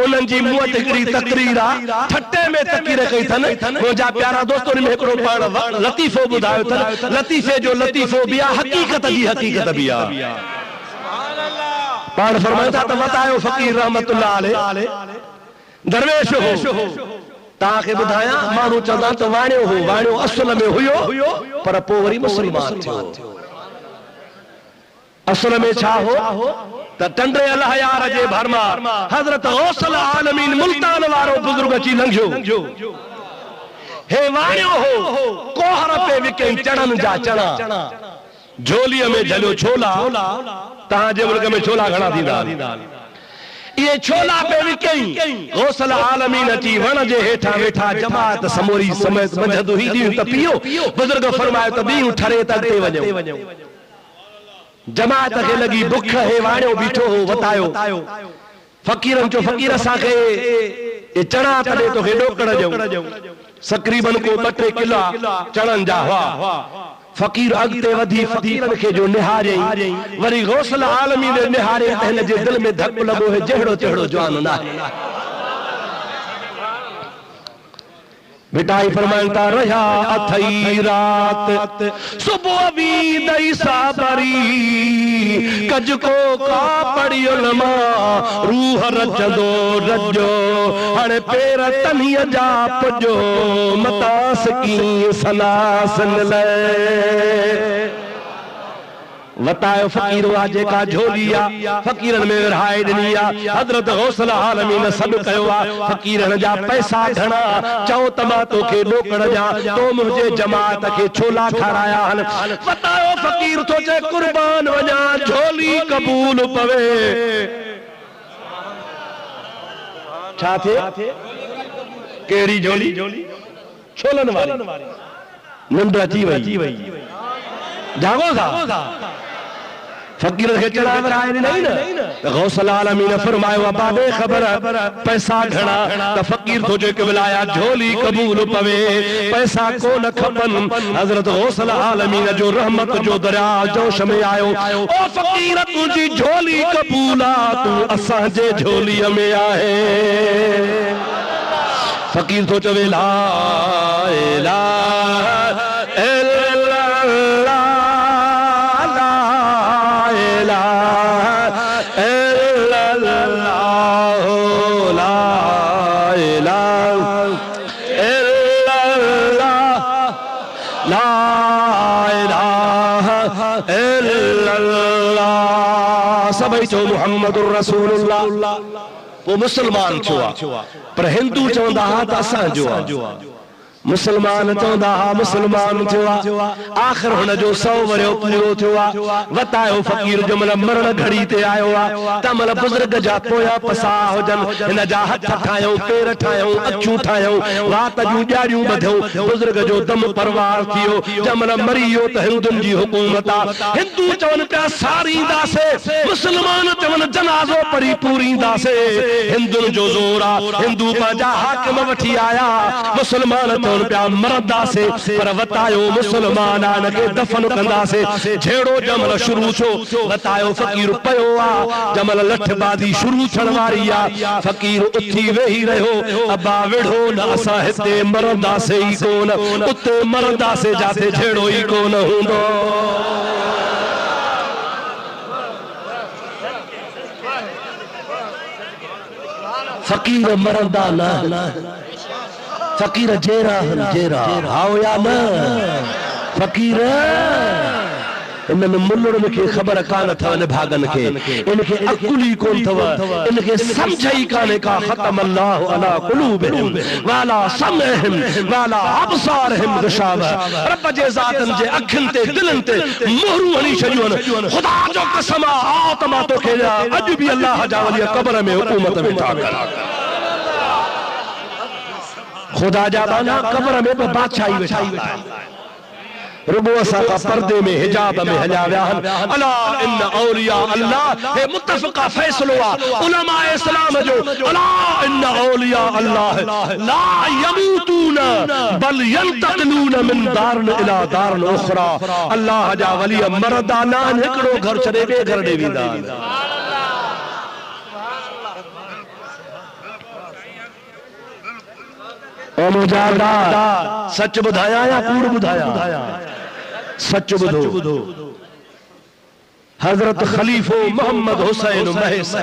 उन्हनि जी मुंहं ते हिकिड़ी तकरीर आहे ठटे में तकीर कई अथनि। मुंहिंजा प्यारा दोस्तनि में हिकिड़ो पाण लतीफ़ो ॿुधायो अथनि। लतीफ़े जो लतीफ़ो बि आहे, हक़ीक़त जी हक़ीक़त बि आहे। पाण फरमायो था त वतायो फ़कीर रहमतुल्लाह अलैह दरवेश हो। तव्हांखे ॿुधायां माण्हू चवंदा त वाणियो हो, वाणियो असुल में हुयो पर पोइ वरी मुस्लमान थियो। असल में छा हो त टंडे अलहयार जे भरमा हज़रत गौसल आलमीन मुल्तान वारो बुजुर्ग अची लंघियो। हे वाणियो हो कोहर पे विकई चणन जा चणा झोलीअ में झलियो छोला। तव्हांजे मुल्क में छोला घणा थींदा? ये छोला पे विकई गौसल आलमीन अची वण जे हेठां वेठा जमात समोरी समेत मंझंदि ही ॾींहुं त पियो। बुजुर्ग फरमायो त ॿीं ठरे त अॻिते वञो। जमात खे लगी बुख। हे वाणियो बीठो हो वतायो फ़कीरनि चो फ़कीर असांखे ये चणा तॾे तोखे ॾोकड़ ॾियूं। तक़रीबन को 2-3 किला चणनि जा हुआ। फ़कीर अॻिते वधी फ़कीरनि खे जो निहारियई। वरी गौसल आलमीन निहारे त हिन जे दिलि में धक लॻो है जहिड़ो तहिड़ो जवान नाहे। मिटाई फरमाइता रहा अथई रात सुबह भी दई साबरी कज को का पड़ी उलमा रूह रचंदो रजो हणे पेर तनिया जा पुजो मतास की सनासन ले। वतायो फ़कीर आ जेका झोलिया फ़कीरन में विरहाए ॾिनी आहे। हज़रत गौसल आलमीन सॾु कयो आहे फ़कीरन जा पैसा घणा चओ त मां तोखे ॾोकड़ ॾियां तो मुंहिंजे जमात खे छोला खाराया आहिनि। वतायो फ़कीर थो चए कुर्बान वञा झोली क़बूल पवे। छा थिए? कहिड़ी झोली? छोलनि वारी। निंड अची वई जागो था फ़कीर खे चढ़ा विराए ॾिनई न। गौसल आलमीन फरमायो अबा बेख़बर पैसा घणा त फ़कीर थो चए क़िबला झोली क़बूल पवे पैसा कोन खपनि। हज़रत गौसल आलमीन जो रहमत जो दरिया जोश में आयो। ओ फ़कीर तुंहिंजी झोली क़बूल आहे तूं असांजे झोलीअ में आहे। फ़कीर थो चवे ला इलाहा ला चो मुहम्मदुर रसूलुल्लाह वो मुसलमान छुआ पर हिंदू चवंदा हा त असां जो मुसलमान चवंदा हा मुसलमान थिया आखिर हुन जो 100 वरियो पूरो थियो वतायो फकीर जो मतलब मरण घड़ी ते आयो आ त मतलब बुजुर्ग जा पोया पसा हुजन हिन जा हथ ठायो पैर ठायो अखियूं ठायो रात जूं ॼाड़ियूं बधो बुजुर्ग जो दम परवार थियो जमल मरियो त हिंदुन जी हुकूमत आ हिंदू चवन पिया सारींदासे मुसलमान चवन जनाज़ो पढ़ी पूरींदासे हिंदुन जो जोर आ हिंदू पंहिंजा हाकिम वठी आया मुसलमान प्या मरदासे पर वतायो मुसलमान के दफन कंदासे झेड़ो जमल शुरू छो वतायो फकीर पयो आ जमल लठबाजी शुरू थियण वारी आ फकीर उथी वेही रहियो अबा विढ़ो न असां हिते मरदासे ई कोन उते मरदासे जाते झेड़ो ई कोन हूंदो फकीर मरदा न फकीर जेरा जेरा आओ या न फकीर इनमें मुल्लुड़न के खबर कान था ने भागन के इनके अकुली कोन थव इनके समझई काने का खत्म अल्लाह अला कुलूबिहिम वाला समहिम वाला अबसारहिम गशावा रब जे जातन जे अखन ते दिलन ते मोहरू हणी छजन खुदा जो कसम आत्मा तो के अज भी अल्लाह जा वली कब्र में हुकूमत बिठा कर खुदा जा बाना कब्र में बादशाही बैठा रुबो असा का पर्दे में हिजाब में हला व्याहन अला इन औलिया अल्लाह है मुत्तफका फैसलो उलमा इस्लाम जो अला इन औलिया अल्लाह ला यमूतून बल यंतक़िलून मिन दारन इला दारन उखरा अल्लाह जा वली मर्दाना हिकड़ो घर छड़े बे घर दे विंदा ओ मुजाहिदा सच बुधाया या कूड़ बुधाया सच बुधो हजरत खलीफो मोहम्मद हुसैन महस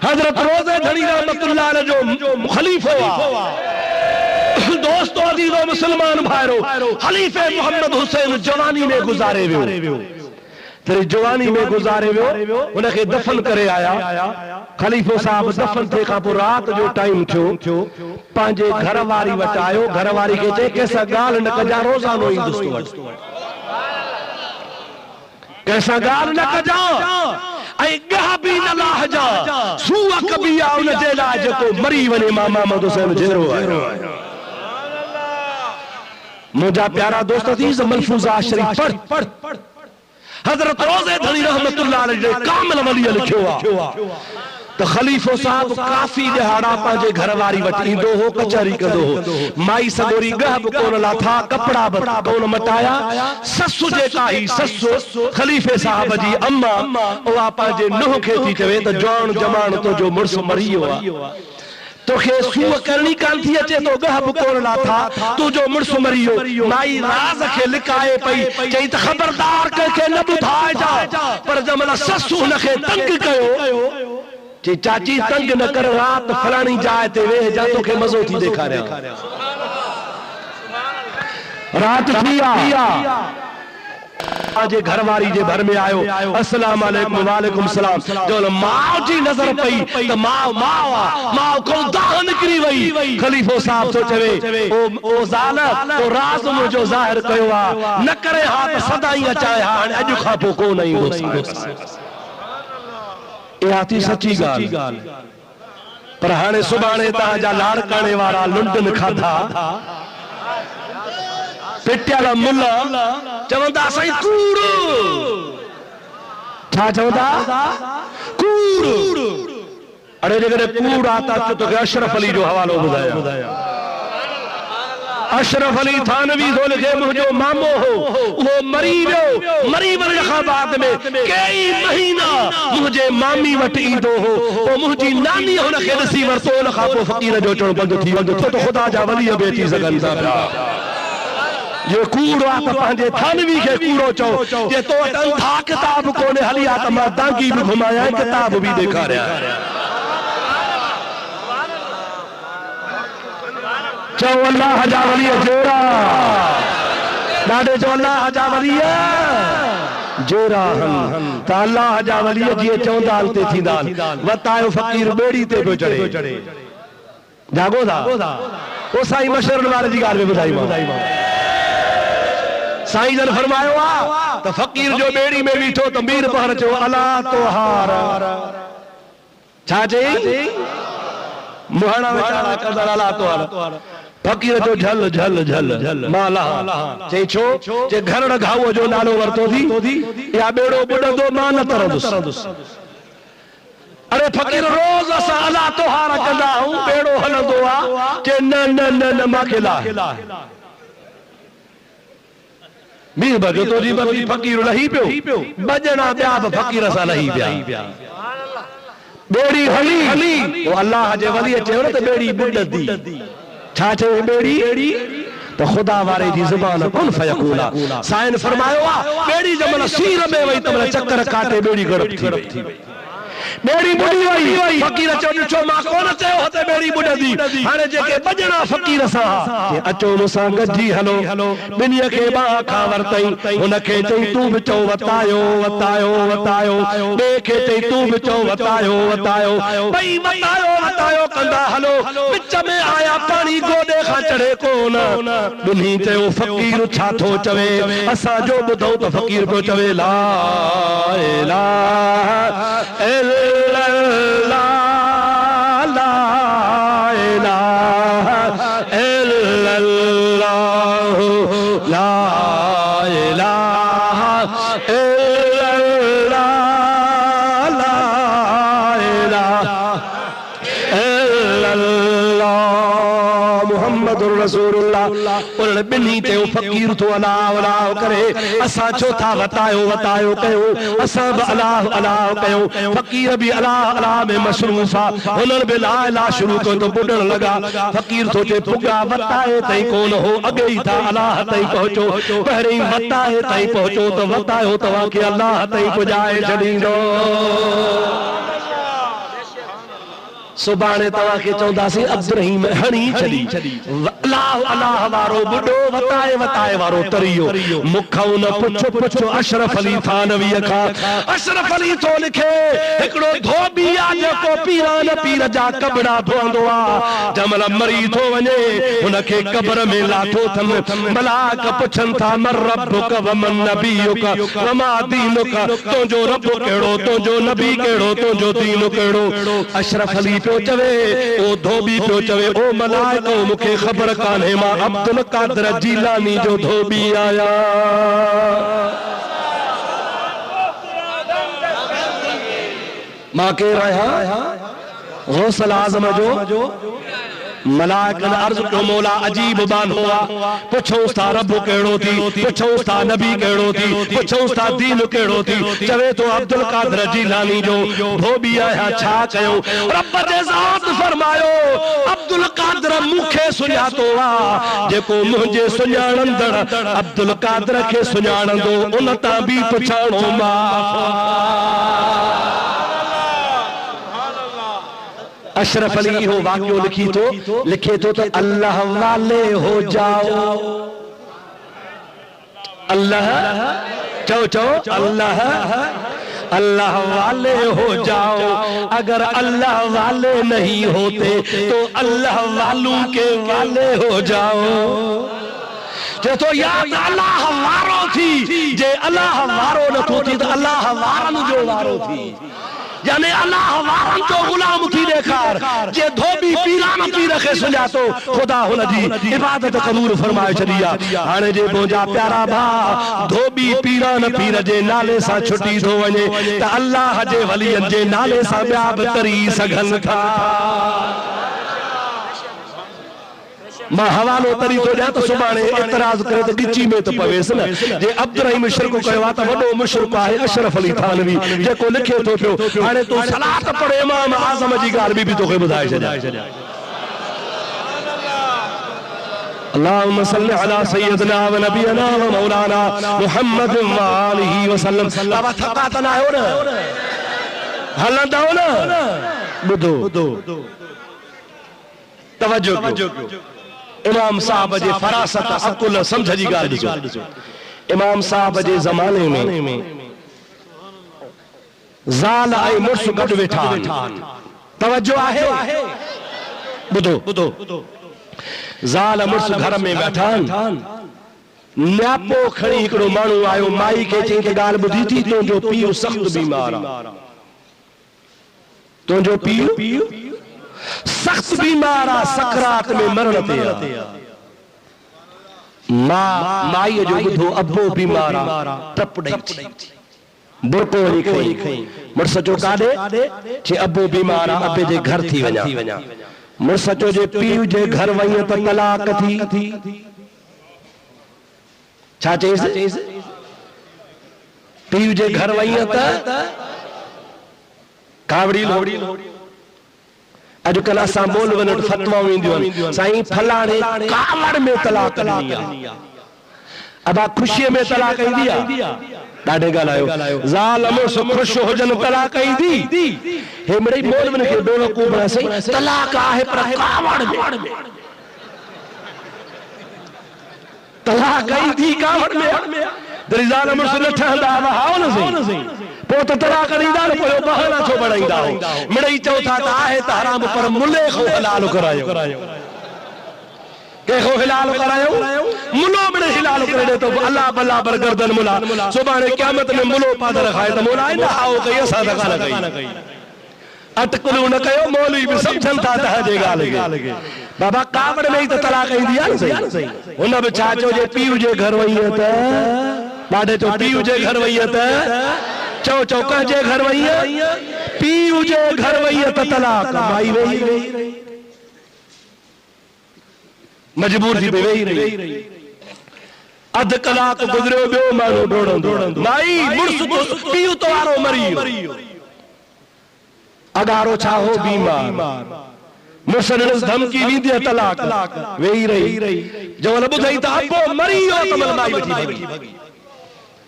हजरत रोज़े धनी रहमतुल्लाह अलैह जो खलीफो दोस्तों अजीजों मुसलमान भाइरो खलीफे मोहम्मद हुसैन जवानी में गुजारे वियो तेरी जवानी में गुजारे वियो उनके दफन करे आया खलीफो साहब दफन थे का रात जो टाइम थियो पांजे घर वारी वट आयो घर वारी के चे कैसा गाल न कजा रोजानो इंदुस्तु वट कैसा गाल न कजा ऐ गह भी न लाहजा सुआ कभी आ उन जे लाज को मरी वने मामा मोहम्मद हुसैन जेरो आयो मुजा प्यारा दोस्त अजीज मलफूजा शरीफ पढ़ हजरत रोज़े धनी रहमतुल्लाह अलैह कामिल वली लिखियो तो खलीफो साहब काफी दिहाड़ा पांजे घर वारी वट इंदो हो कचहरी कंदो हो माई सगोरी गहब कोन लाथा कपड़ा कोन मटाया ससु जे काई ससु खलीफे साहब जी अम्मा ओ पांजे नुह खे थी चवे तो जवान जमान तो जो मुर्स मरियो आ तो खे सूअ करनी कान थी अचे तो गहब कोन लाथा तू जो मुर्स मरियो माई राज खे लिकाए पई चई त खबरदार के न बुधाए जा पर जमला ससु नखे तंग कयो चे चाची तंग न कर रात फलानी जाए ते वे जा तो के मजो थी देखा रहा रात थिया आजे घर वारी जे घर में आयो अस्सलाम वालेकुम वालेकुम सलाम जो मां जी नजर पई त मां को दाह निकरी वई खलीफो साहब तो चवे ओ जाल तो राज मुजो जाहिर कयो आ न करे हाथ सदाई अचाए हां अज खा पो को नहीं हो ए आती सच्ची गाल पर हाने सुबाने ता जा लाड़काने वाला लुंडन खाधा पिट्याला मुल्ला चवंदा सही कूड़ छा चवंदा कूड़ अरे जेकॾहिं कूड़ आता तो अशरफ अली जो हवालो ॿुधाया अशरफ अली थानवी जो लिखे मुंहिंजो मामो हो वो मरी वञण खां बाद में कई महीना मुंहिंजे मामी वटि ईंदो हो पोइ मुंहिंजी नानी हुनखे ॾिसी वरितो उन खां पोइ फ़क़ीर जो अचणु बंदि थी वेंदो छो त ख़ुदा जा वली बि अची सघनि था पिया ये कूड़ो आ त पंहिंजे थानवी खे कूड़ो चओ जे तो वटि अंधा किताब कोन्हे हली आ त मां दांगी बि घुमाया किताब बि ॾेखारिया चओ अल्लाह जा वली जोरा ॾाढे चओ अल्लाह जा वली जेराहन त अल्लाह जा वली जी चौंदा हलते थींदा वतायो फकीर बेड़ी ते पियो चढ़े जागो था ओ साईं मशरन वाले जी गाल में बुधाई साईं जन फरमायो आ तो फकीर जो बेड़ी में बीठो तो मीर पहर चो अला तोहार छा चई मुहाना वेचारा कदर अला तोहार फकीर जो झल झल झल झल माला चई छो जे घरड़ घावो जो नालो वरतो थी या बेड़ो बुडंदो मां न तरंदुस अरे फकीर रोज असा अला तोहार कंदा हूं बेड़ो हलंदो आ के न न न न माखे ला मीर बजो तो जी बदी फकीर लही पियो बजना ॿिया बि फकीर सां लही पिया बेड़ी हली वो अल्लाह जे वली चयो न त बेड़ी बुडंदी छा चयो बेड़ी तो खुदा वारे जी ज़ुबान कुन फयकूला साईं फरमायो आ बेड़ी जमल सीर में वई तमल चक्कर काटे बेड़ी गड़प थी बेड़ी बुडी वई फकीर चो ॾिठो मां कोन चयो हते बेड़ी बुडंदी हाणे जेके बजणा फकीर सां के अचो मूंसां गॾिजी हलो ॿिन्हीअ खे बाह खां वरतई हुनखे चई तूं बि चओ वतायो वतायो वतायो ॿिए खे चई तूं बि चओ वतायो वतायो ॿई वतायो वतायो कंदा हलो विच में आया पाणी गोॾे खां चढ़े कोन ॿिन्ही चयो फकीर छा थो चवे असां जो ॿुधो त फकीर पियो चवे ला इलाहा उन बिन्ही ते फकीर तो अलाह अलाह करे असा छो था वतायो वतायो कयो असा भी अलाह अलाह कयो फकीर भी अलाह अलाह में मशरूफ आ उन्हनि भी ला इलाह शुरू कयो तो बुडण लगा फकीर सोचे पुगा वताए तई कोन हो अगे ही था अलाह तई पहुंचो पहिरीं वताए तई पहुंचो तो वतायो तवा के अलाह तई पुजाए छडींदो सुभाणे तवा के चौदासी अब्दुर्रहीम हणी छडी अल्लाह अल्लाह वारो बुडो वताए वताए वारो तरियो मुखौ न पुछो पुछो अशरफ अली थानवी खा अशरफ अली तो लिखे एकड़ो धोबी आ जेको पीरान पीर जा कबड़ा धोंदो आ जमल मरी थो वने उनके कब्र में लाठो थम मलाक पुछन था मर रब्बुक व मन नबियुक व मा दीनुक तो जो रब केड़ो तो जो नबी केड़ो तो जो दीन केड़ो अशरफ अली पियो चवे ओ धोबी पियो चवे ओ मलाइको मुखे खबर कान्हे मां अब्दुल कादर जीलानी जो धोबी आया मां के रहा गौसल आजम जो मलाइकन अर्ज को मौला अजीब बान हुआ पुछो था रब केड़ो थी पुछो था नबी केड़ो थी पुछो था दीन केड़ो थी चवे तो अब्दुल कादर जीलानी जो धोबी आया छा कयो रब जे ज़ात फरमायो अब्दुल कादर मुखे सुञातो आ जेको मुझे सुञाणंदड़ अब्दुल कादर के सुञाणंदो उन ता भी पुछाणो अशरफ अली हो वाक्यो लिखे तो अल्लाह वाले हो जाओ अल्लाह चो अल्लाह अल्लाह वाले हो जाओ अगर अल्लाह वाले नहीं होते तो अल्लाह वालों के वाले हो जाओ तो याद अल्लाह वारो थी जे अल्लाह वारो न थो थी तो अल्लाह वारन जो वारो थी यानी अल्लाह वारन जो गुलाम थी देखार जे धोबी पीरान पीर के सुञातो खुदा हुन जी इबादत कबूल फरमाए छडिया हाने जे बोजा प्यारा भा धोबी पीरान पीर जे नाले सा छुटी थो वने त अल्लाह जे वलियन जे नाले सा ॿिया बि तरी सघन था मां हवालो तरी तो ॾियां त सुभाणे एतराज करे त गिची में तो पवेस न जे अब्दुर्रहीम शिरक कयो आ त वॾो मुशरिक आहे अशरफ अली थानवी जेको लिखे तो पियो हाणे तू सलात पढ़े इमाम आज़म जी ॻाल्हि बि तोखे ॿुधाए छॾिया अल्लाहुम्मा सल्लि अला सय्यदना व नबियना व मौलाना मुहम्मद व आलिहि व सल्लम बाबा थका त ना हो न हलंदा हो न ॿुधो तवज्जो कयो इमाम साहब जे फरासत अकुल समझ जी गाल ॾिसो इमाम साहब जे ज़माने में ज़ाल ऐं मुड़स गॾु वेठा तवज्जो आहे ॿुधो ज़ाल मुड़स घर में वेठा न्यापो खणी हिकिड़ो माण्हू आयो माई खे चई कि ॻाल्हि ॿुधी थी तुंहिंजो पीउ सख़्तु बीमार आहे तुंहिंजो पीउ सख़्तु बीमार आहे सकरात में मरण ते आहे माई जो ॿुधो अबो बीमार आहे टप ॾेई बुरको वञी खई मुड़स चयो काॾे चई अबो बीमार आहे अबे जे घर थी वञा मुड़स चयो जे पीउ जे घर वञे त तलाक थी छा चईसि पीउ जे घर वञे त कावड़ी लोड़ी अॼुकल्ह असां बोल वञण फतवाऊं ईंदियूं आहिनि साईं फलाणे कावड़ में तलाक ॾिनी आहे अबा ख़ुशीअ में तलाक ईंदी आहे ॾाढे ॻाल्हायो ज़ाल मुड़स ख़ुशि हुजनि तलाक ईंदी हे मिड़ई मौलविन खे बेवकूफ़ बणा सही तलाक आहे पर कावड़ में तलाक ईंदी कावड़ में दरी ज़ाल मुड़स न ठहंदा हाओ न सही पोइ त तलाक ॾींदा न पोइ बहाना छो बणाईंदा मिड़ई चओ था त आहे त हराम पर मुले खो हलाल करायो के खो हिलाल करायो मुलो बड़े हिलाल करे दे तो अल्लाह बल्ला बर गर्दन मुला सुभाणे क़यामत में मुलो पादर खाए तो मोला ना आओ कई असा दका न कई अटकलू न कयो मौलवी भी समझन था त जे गाल के बाबा कावड़ में ही तो तलाक ईंदी आहे सही हुन बि छा चयो जे पीउ जे घर वई त ॾाढे चो पीउ जे घर वई त चो कंहिंजे घर वई पीउ जे घर वई त तलाक माई वेही मजबूर थी वेही रही अध कलाक गुजरियो ॿियो माण्हू डोड़ंदो माई मुड़स तो पीउ तो वारो मरी अगारो छा हो बीमार मुड़स धमकी ॾींदी तलाक वेही रही जवल ॿुधई त अबो मरी वियो त मल माई वेठी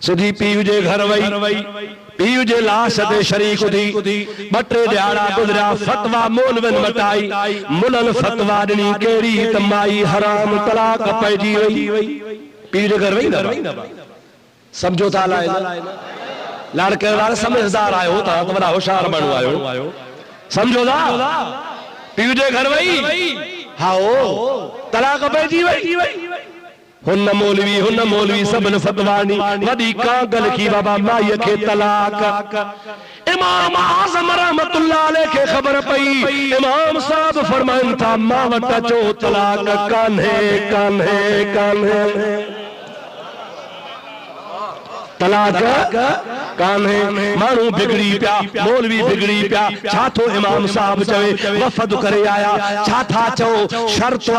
सिधी पीउ जे घर वई पीउ जे लाश ते शरीक थी ॿ टे ॾियारा गुज़रिया फतवा मौलविन मटाई मुलन फतवा ॾिनी कहिड़ी त माई हराम तलाक पइजी वई पीउ जे घर वई न समझो था लाड़के वारा समझदार आयो तव्हां त वॾा होशियार माण्हू आयो समझो था पीउ जे घर वई हाओ तलाक पइजी वई हुन मौलवी सबन फतवानी वडी कागल की बाबा माई के तलाक इमाम आज़म रहमतुल्लाह अलैह के खबर पई इमाम साहब फरमान था मां वट चो तलाक कान्हे तलाक कान्हे माण्हू बिगड़ी पिया मौलवी बिगड़ी पिया छा थो इमाम साहब चवे वफ़द करे आया छा था चओ शर्त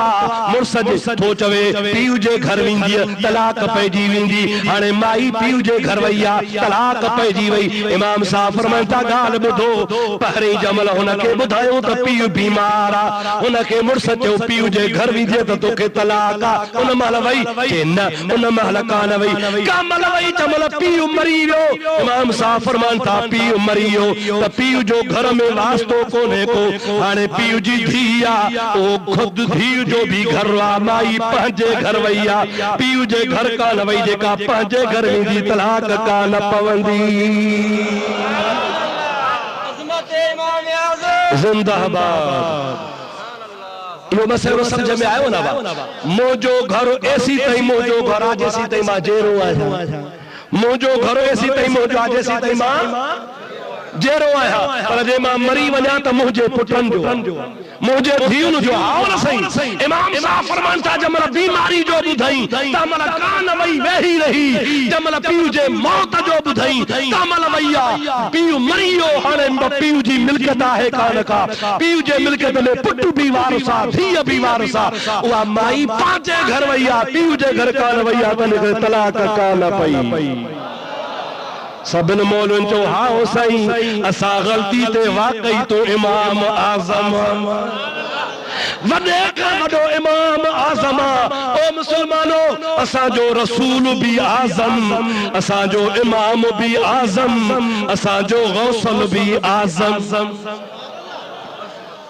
मुड़स थो चवे पीउ जे घर वेंदी तलाक पइजी वेंदी हाणे माई पीउ जे घर वई आहे तलाक पइजी वई इमाम साहब फरमाइनि था ॻाल्हि ॿुधो पहिरीं जमल हुनखे ॿुधायो त पीउ बीमार आहे हुनखे मुड़स चयो पीउ जे घर वेंदी त तोखे तलाक आहे उन महिल वई के न उन महिल कान वई का महिल वई जमल पीउ मरी वियो इमाम साहब फरमान था पीउ मरी वियो त पीउ जो घर में वास्तो कोन्हे को हाणे पीउ जी धीउ आहे ओ खुद धीउ जो भी घर आहे माई पंहिंजे घर वई आहे पीउ जे घर कान वई जेका पंहिंजे घर वेंदी तलाक कान पवंदी जिंदाबाद इहो मसइलो समझ में आयो ना मुंहिंजो घर एसी ताईं मुंहिंजो घर आहे जेसी ताईं मां जेरो आहियां मुझो घर ऐसी तई मुझो आज ऐसी तई मां जेरो आया पर जे मां मरी वञा त मुझे पुटन जो मुझे धीउन जो आओ न सही इमाम साहब फरमान था जमल बीमारी जो बुधई तमल कान वई वेही रही जमल पीउ जे मौत जो बुधई तमल वईया पीउ मरियो हाणे पीउ जी मिल्कियत आहे कान का पीउ जे मिल्कियत में पुट भी वारसा धीउ भी वारसा उहा माई पंहिंजे घर वईया पीउ जे घर कान वईया त तलाक कान पई सबन मौलविन चो हाओ सही असा गलती ते वाकई तो इमाम आज़म वडे का वडो इमाम आज़म ओ मुसलमानो असा जो रसूल भी आज़म असा जो इमाम भी आज़म असा जो गौसल भी आज़म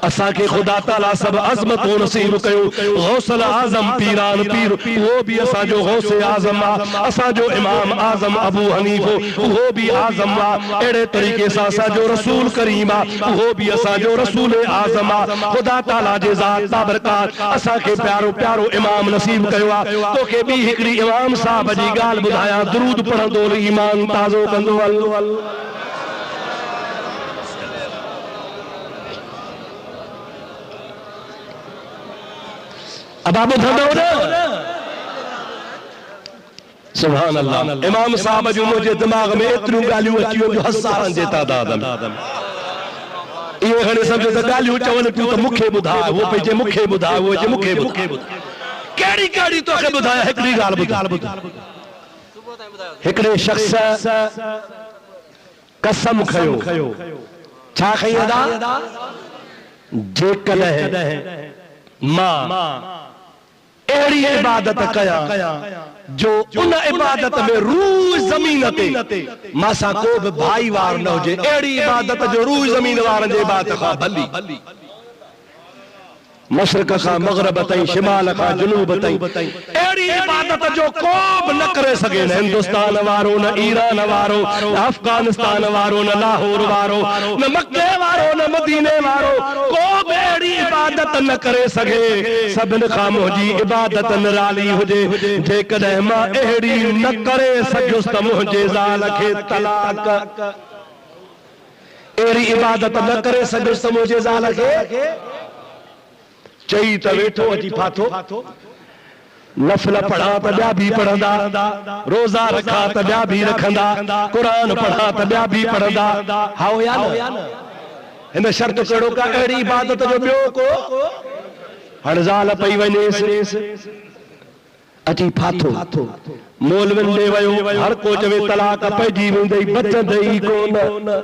असा के खुदा ताला सब अजमत नसीब कयो गौसल आजम पीरान पीर वो भी असा जो गौसे आजम असा जो इमाम आजम अबू हनीफो वो भी आजम एड़े तरीके से असा जो रसूल करीमा वो भी असा जो रसूल आजम खुदा ताला जे जात बाबरकात असा के प्यारो प्यारो इमाम नसीब कयो तो के भी हिकड़ी इमाम साहब जी गाल बुधाया दरूद पढ़ंदो ईमान ताजो कंदो अल्लाह अब आप सुभान अल्लाह इमाम साहब जो मुझे दिमाग में इतनी गालियों अचियो जो हज़ारनि जे तादाद में ये घणे समझो त गालियों चवन पियो त मुखे बुधा वो पे जे मुखे बुधा वो जे मुखे बुधा केड़ी केड़ी तो के बुधाया हिकड़ी गाल बुधा हिकड़े शख्स कसम खयो छा खई अदा जे कदे मां एड़ी इबादत कया जो उन इबादत में रूह जमीन ते मासा को भी भाई वार न होजे एड़ी इबादत जो रूह जमीन वारन जे इबादत खा भली मशरक का मगरब ताई शिमाल का जुनूब ताई एड़ी इबादत जो को भी न करे सके न हिंदुस्तान वारो न ईरान वारो न अफगानिस्तान वारो न लाहौर वारो न मक्के वारो न मदीने वारो को भी एड़ी इबादत न करे सके सबन खामोजी इबादत निराली हुजे जे कदे मां एड़ी न करे सजुस त मुझे ज़ाल खे तलाक एड़ी इबादत न करे सजुस त मुझे ज़ाल खे चई त वेठो अची फाथो नफल पढ़ा त ॿिया भी पढ़ंदा रोज़ा रखा त ॿिया भी रखंदा कुरान पढ़ा त ॿिया भी पढ़ंदा हाओ या न हिन शर्त कहिड़ो का अहिड़ी इबादत जो ॿियो को हाणे ज़ाल पई वञेसि अची फाथो मौलविन ॾे वियो हर को चवे तलाक पइजी वेंदई बचंदई कोन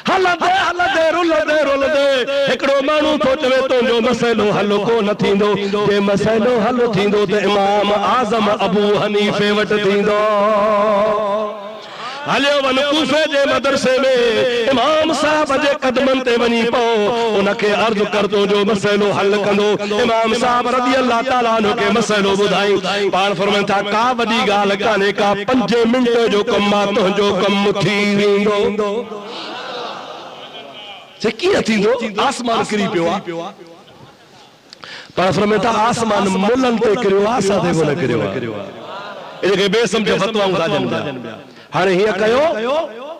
हलदे रुलदे हिकड़ो मानू तो चवे तुंहिंजो मसइलो हल कोन थींदो जे मसइलो हल थींदो त इमाम आज़म अबू हनीफे वटि थींदो हलियो वन कूफे जे मदरसे में इमाम साहब जे कदमन ते वनी पो उनके अर्ज करतो जो मसइलो हल कंदो इमाम साहब रज़ी अल्लाह ताला अन्हु के मसइलो बुधाई पाण फरमाइन था का वडी गाल काने का 5 मिंट जो कम मा तुंहिंजो कम थी वेंदो आसमान किरी पियो पर फरमाता आसमान मुलन ते करियो आसा ते कोन करियो इनके बेसमझ फतवाऊं राजन ॿिया हाणे हीअ कयो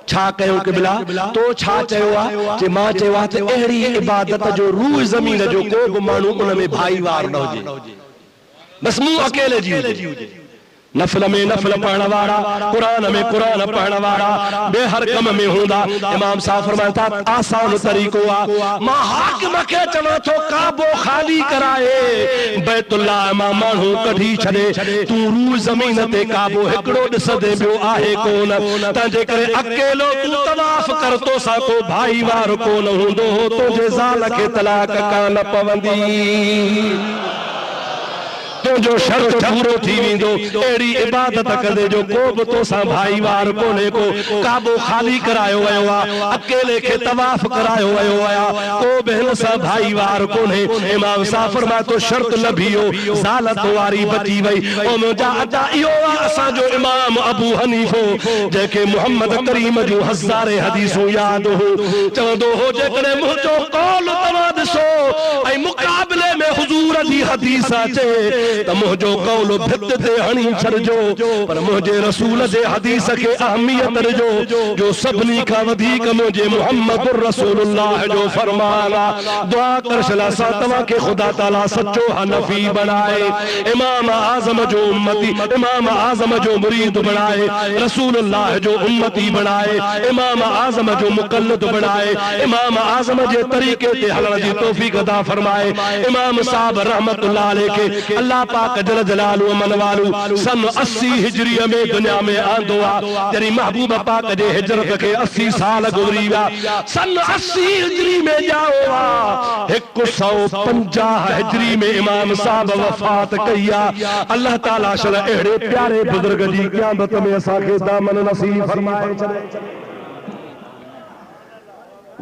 छा कयो क़िबला तो छा चयो आ जे मां चयो आ त अहिड़ी इबादत जो रूह ज़मीन जो को बि माण्हू उन में भाईवार न हुजे बस मूं अकेले जी हुजे नफल में नफल पढ़ण वारा कुरान में कुरान पढ़ण वारा बे हर कम में हुंदा इमाम साहब फरमाता आसान तरीको आ मां हाकिम के चवा थो काबो खाली कराए बैतुल्लाह मां माण्हू कढी छड़े तू रूह ज़मीन ते काबो हिकड़ो ॾिसदे ॿियो आहे कोन तंहिंजे करे अकेलो तू तवाफ कर तो सा को भाईवार कोन हूंदो तुंहिंजे ज़ाल खे तलाक कान पवंदी तो जो शर्त पूरो थी वेंदो एड़ी इबादत कंदे जो को भी तो सा भाईवार कोने को काबो खाली करायो वयो आ अकेले के तवाफ करायो वयो आ को बहन सा भाईवार कोने इमाम साहब फरमाए तो शर्त लभियो ज़ालत वारी बची वई ओ मुजा अदा इयो असा जो इमाम अबू हनीफो जेके मोहम्मद करीम जो हज़ारे हदीसो याद हो चवंदो हो जेकॾहिं मुंहिंजो कौल तव्हां ॾिसो ऐं मुक़ाबले में हुजूर जी हदीस अचे त मुझो कौल भित ते हणी छड़जो पर मुझे रसूल जे हदीस के अहमियत रजो जो सबनी का वधीक मुझे मोहम्मद रसूलुल्लाह जो फरमाना दुआ कर शला सा तवा के खुदा ताला सच्चो हनफी बनाए इमाम आजम जो उम्मती इमाम आजम जो मुरीद बनाए रसूलुल्लाह जो उम्मती बनाए इमाम आजम जो मुकल्लद बनाए इमाम आजम जे तरीके ते हलण जी तौफीक अता फरमाए इमाम साहब रहमतुल्लाह अलैह के अल्लाह पाक जल जलालु मनवालु सन 80 हिजरी में दुनिया में आंदो आ तेरी महबूब पाक जे हिजरत के 80 साल गुजरी विया सन 80 हिजरी में जाओ आ 150 हिजरी में इमाम साहब वफात कईया अल्लाह ताला शल एड़े प्यारे बुजुर्ग जी क़यामत में असा के दामन नसीब फरमाए चले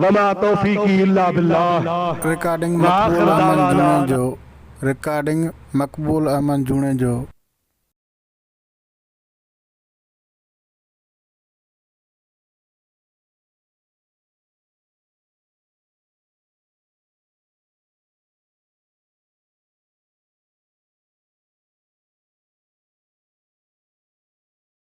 वमा तौफीकी इल्ला बिल्लाह। रिकॉर्डिंग मकबूल अहमद जूने जो